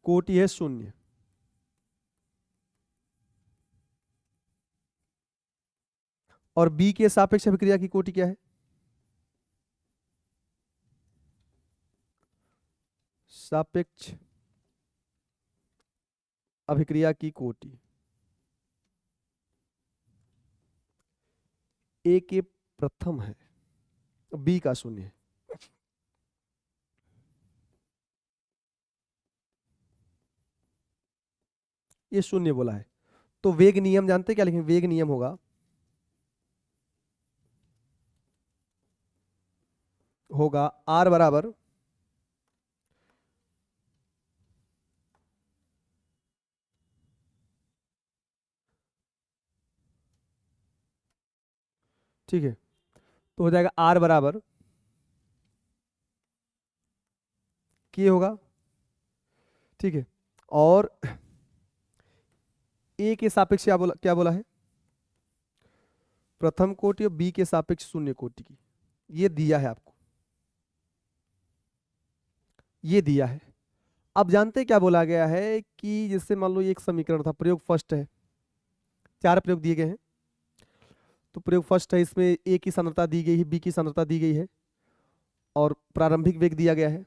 कोटि है 0, और बी के सापेक्ष अभिक्रिया की कोटि क्या है, सापेक्ष अभिक्रिया की कोटि, ए के प्रथम है, बी का 0 है। ये शून्य बोला है। तो वेग नियम जानते हैं क्या, लेकिन वेग नियम होगा आर बराबर ठीक है, तो हो जाएगा आर बराबर के होगा, ठीक है। और ए के सापेक्ष क्या बोला है, प्रथम कोटि और बी के सापेक्ष शून्य कोटि की, ये दिया है आपको, ये दिया है। अब जानते हैं क्या बोला गया है कि जैसे मान लो ये एक समीकरण था, प्रयोग फर्स्ट है, 4 प्रयोग दिए गए हैं। तो प्रयोग फर्स्ट है, इसमें ए की सांद्रता दी गई है, बी की सांद्रता दी गई है, और प्रारंभिक वेग दिया गया है।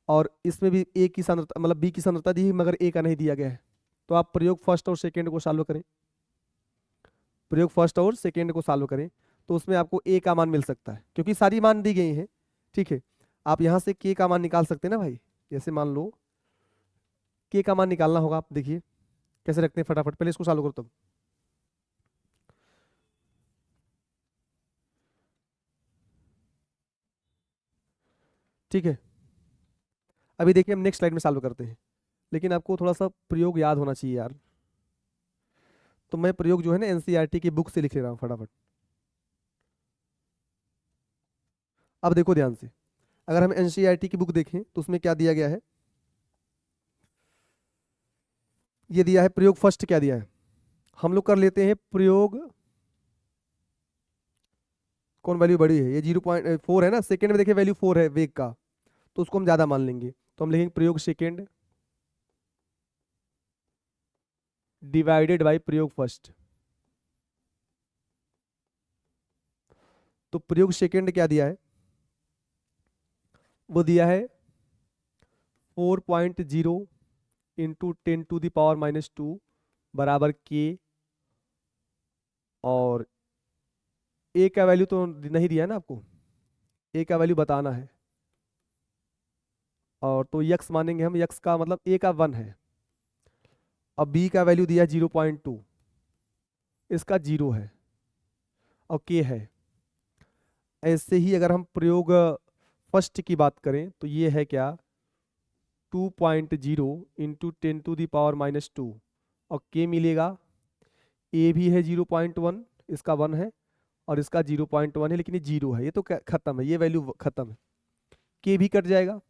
और इसमें भी ए की सांद्रता मतलब बी की सांद्रता दी है, मगर ए का नहीं दिया गया है। तो आप प्रयोग फर्स्ट और सेकेंड को सॉल्व करें, प्रयोग फर्स्ट और सेकेंड को सॉल्व करें, तो उसमें आपको ए का मान मिल सकता है, क्योंकि सारी मान दी गई हैं, ठीक है। आप यहाँ से के का मान निकाल सकते हैं ना भाई। जैसे मान लो के का मान निकालना होगा, आप देखिए कैसे रखते हैं, फटाफट पहले इसको सॉल्व करो तब। ठीक है, अभी देखिए हम नेक्स्ट स्लाइड में सॉल्व करते हैं, लेकिन आपको थोड़ा सा प्रयोग याद होना चाहिए यार। तो मैं प्रयोग जो है ना एनसीईआरटी की बुक से लिख ले रहा हूँ फटाफट। अब देखो ध्यान से, अगर हम एनसीईआरटी की बुक देखें तो उसमें क्या दिया गया है, ये दिया है प्रयोग फर्स्ट, क्या दिया है, हम लोग कर लेते हैं प्रयोग, कौन वैल्यू बड़ी है, ये 0.4 है ना, सेकेंड में देखिए वैल्यू 4 है वेग का, तो उसको हम ज्यादा मान लेंगे, तो हम लिखेंगे प्रयोग सेकेंड डिवाइडेड बाई प्रयोग फर्स्ट। तो प्रयोग सेकेंड क्या दिया है, वो दिया है 4.0 इंटू 10⁻⁻² बराबर के, और ए का वैल्यू तो नहीं दिया है ना आपको, ए का वैल्यू बताना है, और तो यक्स मानेंगे हम, यक्स का मतलब ए का 1 है, अब बी का वैल्यू दिया 0.2, इसका 0 है, और के है। ऐसे ही अगर हम प्रयोग फर्स्ट की बात करें तो ये है क्या, 2.0 इंटू 10⁻⁻², और के मिलेगा, ए भी है 0.1, इसका 1 है, और इसका 0.1 है, लेकिन ये 0 है, ये तो खत्म है, ये वैल्यू खत्म है, के भी कट जाएगा।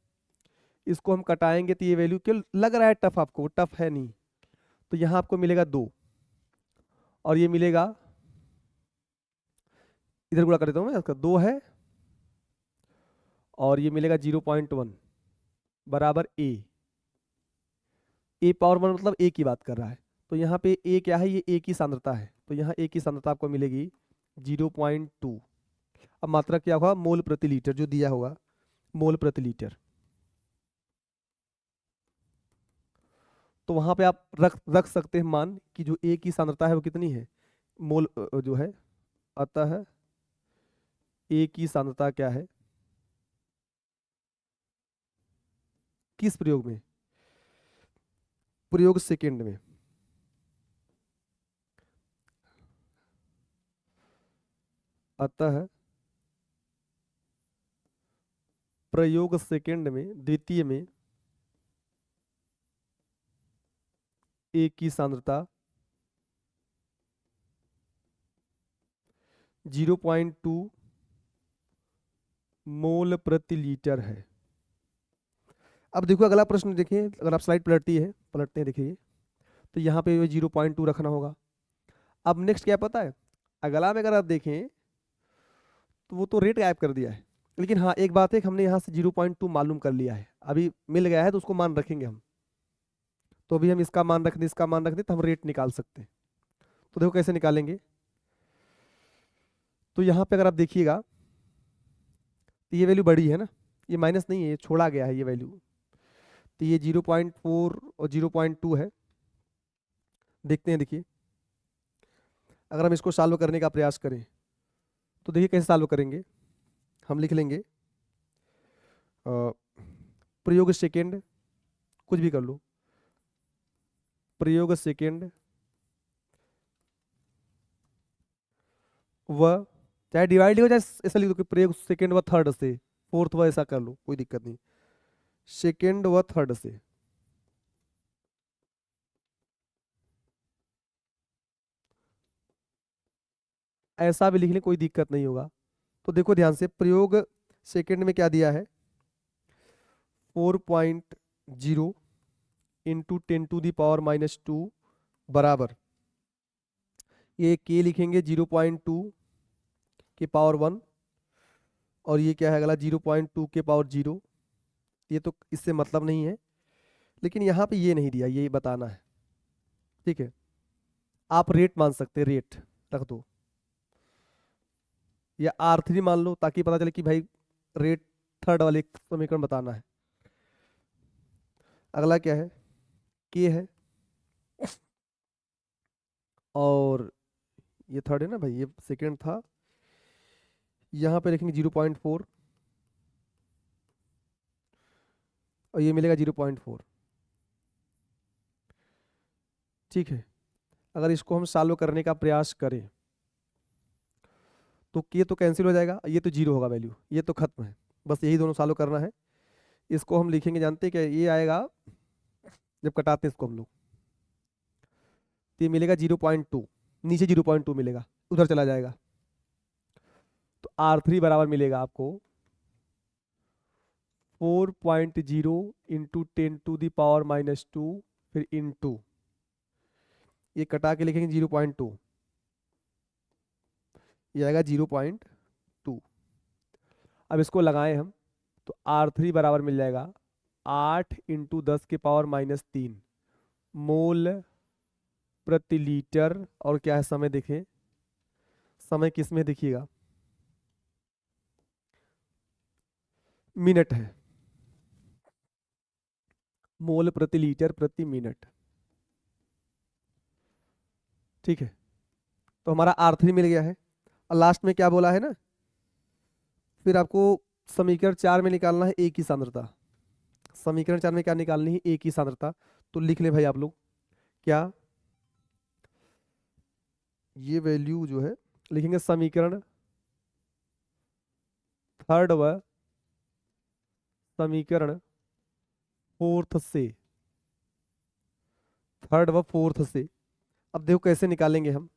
इसको हम कटाएंगे तो ये वैल्यू क्यों लग रहा है टफ आपको, टफ है नहीं, तो यहाँ आपको मिलेगा 2, और ये मिलेगा, इधर गुणा कर देता हूँ मैं, इसका 2 है, और ये मिलेगा 0.1 बराबर ए पावर 1 मतलब ए की बात कर रहा है। तो यहाँ पे ए क्या है, ये ए की सांद्रता है, तो यहाँ ए की सांद्रता आपको मिलेगी 0.2। अब मात्रा क्या होगा, मोल प्रति लीटर, जो दिया होगा मोल प्रति लीटर। तो वहां पे आप रख रख सकते हैं मान कि जो ए की सांद्रता है वो कितनी है, मोल जो है, अतः ए की सांद्रता क्या है, किस प्रयोग में, प्रयोग सेकेंड में, अतः प्रयोग सेकेंड में, द्वितीय में ए की सांद्रता 0.2 मोल प्रति लीटर है। अब देखो अगला प्रश्न देखिए, अगर आप स्लाइड पलटते हैं देखिए, तो यहाँ पे 0.2 रखना होगा। अब नेक्स्ट क्या पता है, अगला में अगर आप देखें तो वो तो रेट गायब कर दिया है, लेकिन हाँ एक बात है कि हमने यहाँ से 0.2 मालूम कर लिया है, अभी मिल गया है, तो उसको मान रखेंगे हम। तो अभी हम इसका मान रख दें, इसका मान रख दें, तो हम रेट निकाल सकते हैं। तो देखो कैसे निकालेंगे, तो यहाँ पे अगर आप देखिएगा तो ये वैल्यू बड़ी है ना, ये माइनस नहीं है, ये छोड़ा गया है ये वैल्यू, तो ये 0.4 और 0.2 है। देखते हैं, देखिए अगर हम इसको सॉल्व करने का प्रयास करें तो देखिए कैसे सॉल्व करेंगे, हम लिख लेंगे प्रयोग सेकेंड, कुछ भी कर लो, प्रयोग सेकेंड व, चाहे डिवाइड हो चाहे ऐसा लिख दो कि प्रयोग सेकेंड व थर्ड से, फोर्थ व ऐसा कर लो, कोई दिक्कत नहीं, सेकेंड व थर्ड से। ऐसा भी लिख लें, कोई दिक्कत नहीं होगा। तो देखो ध्यान से, प्रयोग सेकेंड में क्या दिया है, 4.0 इंटू 10⁻⁻² बराबर, ये के लिखेंगे 0.2 के पावर 1, और ये क्या है अगला 0.2 के पावर 0। ये तो इससे मतलब नहीं है, लेकिन यहाँ पे ये नहीं दिया, ये बताना है, ठीक है। आप रेट मान सकते हैं, रेट रख दो, या R3 मान लो, ताकि पता चले कि भाई रेट थर्ड वाले समीकरण बताना है। अगला क्या है, के है, और ये थर्ड है ना भाई, ये सेकेंड था, यहाँ पे लिखेंगे 0.4, और ये मिलेगा 0.4, ठीक है। अगर इसको हम सॉल्व करने का प्रयास करें तो ये तो कैंसिल हो जाएगा, ये तो जीरो होगा वैल्यू, ये तो खत्म है, बस यही दोनों सॉल्व करना है। इसको हम लिखेंगे, जानते हैं क्या, ये आएगा जब कटाते हैं इसको हम लोग, तो ये मिलेगा 0.2, नीचे 0.2 मिलेगा, उधर चला जाएगा, तो R3 बराबर मिलेगा आपको 4.0 इंटू 10⁻⁻², फिर इंटू, ये कटा के लिखेंगे 0.2, ये आएगा 0.2। अब इसको लगाएं हम, तो R3 बराबर मिल जाएगा 8 इंटू 10⁻³ मोल प्रति लीटर, और क्या है समय देखें, समय किस में देखिएगा, मिनट है, मोल प्रति लीटर प्रति मिनट, ठीक है। तो हमारा R3 मिल गया है, और लास्ट में क्या बोला है ना, फिर आपको समीकरण 4 में निकालना है एक ही सांद्रता, समीकरण 4 में क्या निकालनी है, एक ही सांद्रता। तो लिख ले भाई आप लोग, क्या, ये वैल्यू जो है लिखेंगे समीकरण थर्ड व समीकरण फोर्थ से, थर्ड व फोर्थ से। अब देखो कैसे निकालेंगे हम,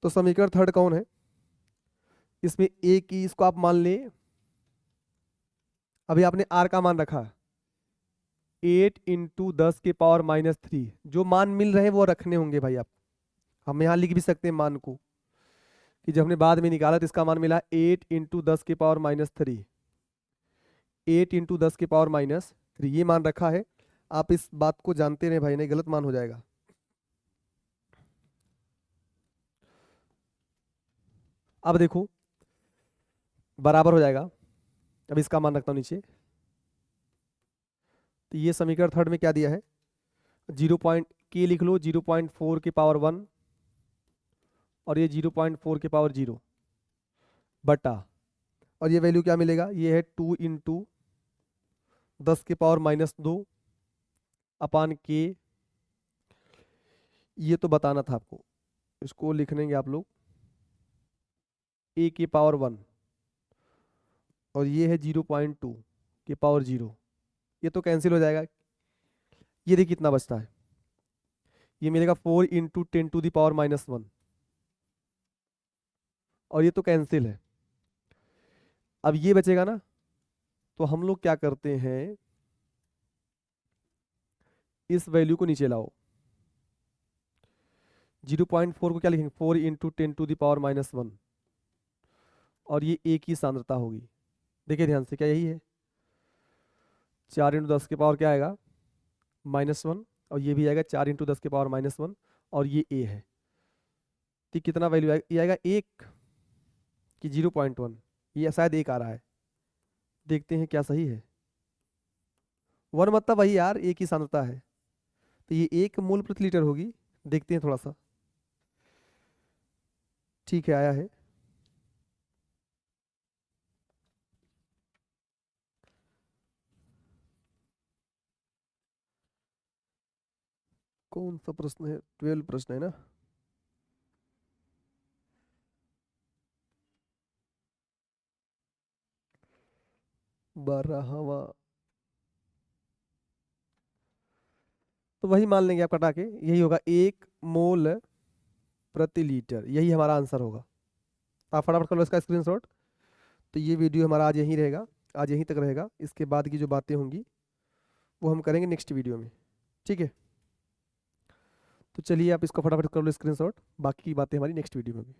तो समीकरण थर्ड कौन है, इसमें ए की, इसको आप मान ले, अभी आपने आर का मान रखा 8 इंटू 10⁻³ जो मान मिल रहे हैं वो रखने होंगे भाई आप, हम यहाँ लिख भी सकते हैं मान को, कि जब हमने बाद में निकाला तो इसका मान मिला 8 इंटू 10⁻³ 8 इंटू 10⁻³ ये मान रखा है। आप इस बात को जानते रहे भाई, नहीं गलत मान हो जाएगा। अब देखो बराबर हो जाएगा, अब इसका मान रखता हूं नीचे, तो ये समीकरण थर्ड में क्या दिया है, 0. लिख लो 0.4 के पावर 1, और ये 0.4 के पावर 0 बटा, और ये वैल्यू क्या मिलेगा, ये है 2 इंटू 10⁻⁻² अपान के, ये तो बताना था आपको, इसको लिख लेंगे आप लोग a की पावर 1, और ये है 0.2 के पावर 0, ये तो कैंसिल हो जाएगा, ये देखिए कितना बचता है, ये मिलेगा 4 इंटू 10⁻⁻1, और ये तो कैंसिल है। अब ये बचेगा ना, तो हम लोग क्या करते हैं, इस वैल्यू को नीचे लाओ, 0.4 को क्या लिखेंगे, 4 इंटू 10⁻⁻1, और ये एक ही सांद्रता होगी। देखिए ध्यान से, क्या यही है, 4 इंटू 10 के पावर क्या आएगा, -1, और ये भी आएगा 4 इंटू 10⁻⁻1, और ये ए है, तो कितना वैल्यू आएगा, ये आएगा 1 कि 0.1, ये शायद 1 आ रहा है, देखते हैं क्या सही है, 1 मतलब वही यार, एक ही सांद्रता है, तो ये 1 मोल प्रति लीटर होगी, देखते हैं थोड़ा सा, ठीक है आया है। कौन सा प्रश्न है? 12 प्रश्न है ना। बारहवा, तो वही मान लेंगे आप कटा के, यही होगा 1 मोल प्रति लीटर, यही हमारा आंसर होगा। आप फटाफट कर लो इसका स्क्रीनशॉट। तो ये वीडियो हमारा आज यहीं रहेगा, आज यहीं तक रहेगा। इसके बाद की जो बातें होंगी वो हम करेंगे नेक्स्ट वीडियो में, ठीक है। तो चलिए आप इसको फटाफट कर लो स्क्रीनशॉट, बाकी की बातें हमारी नेक्स्ट वीडियो में होगी।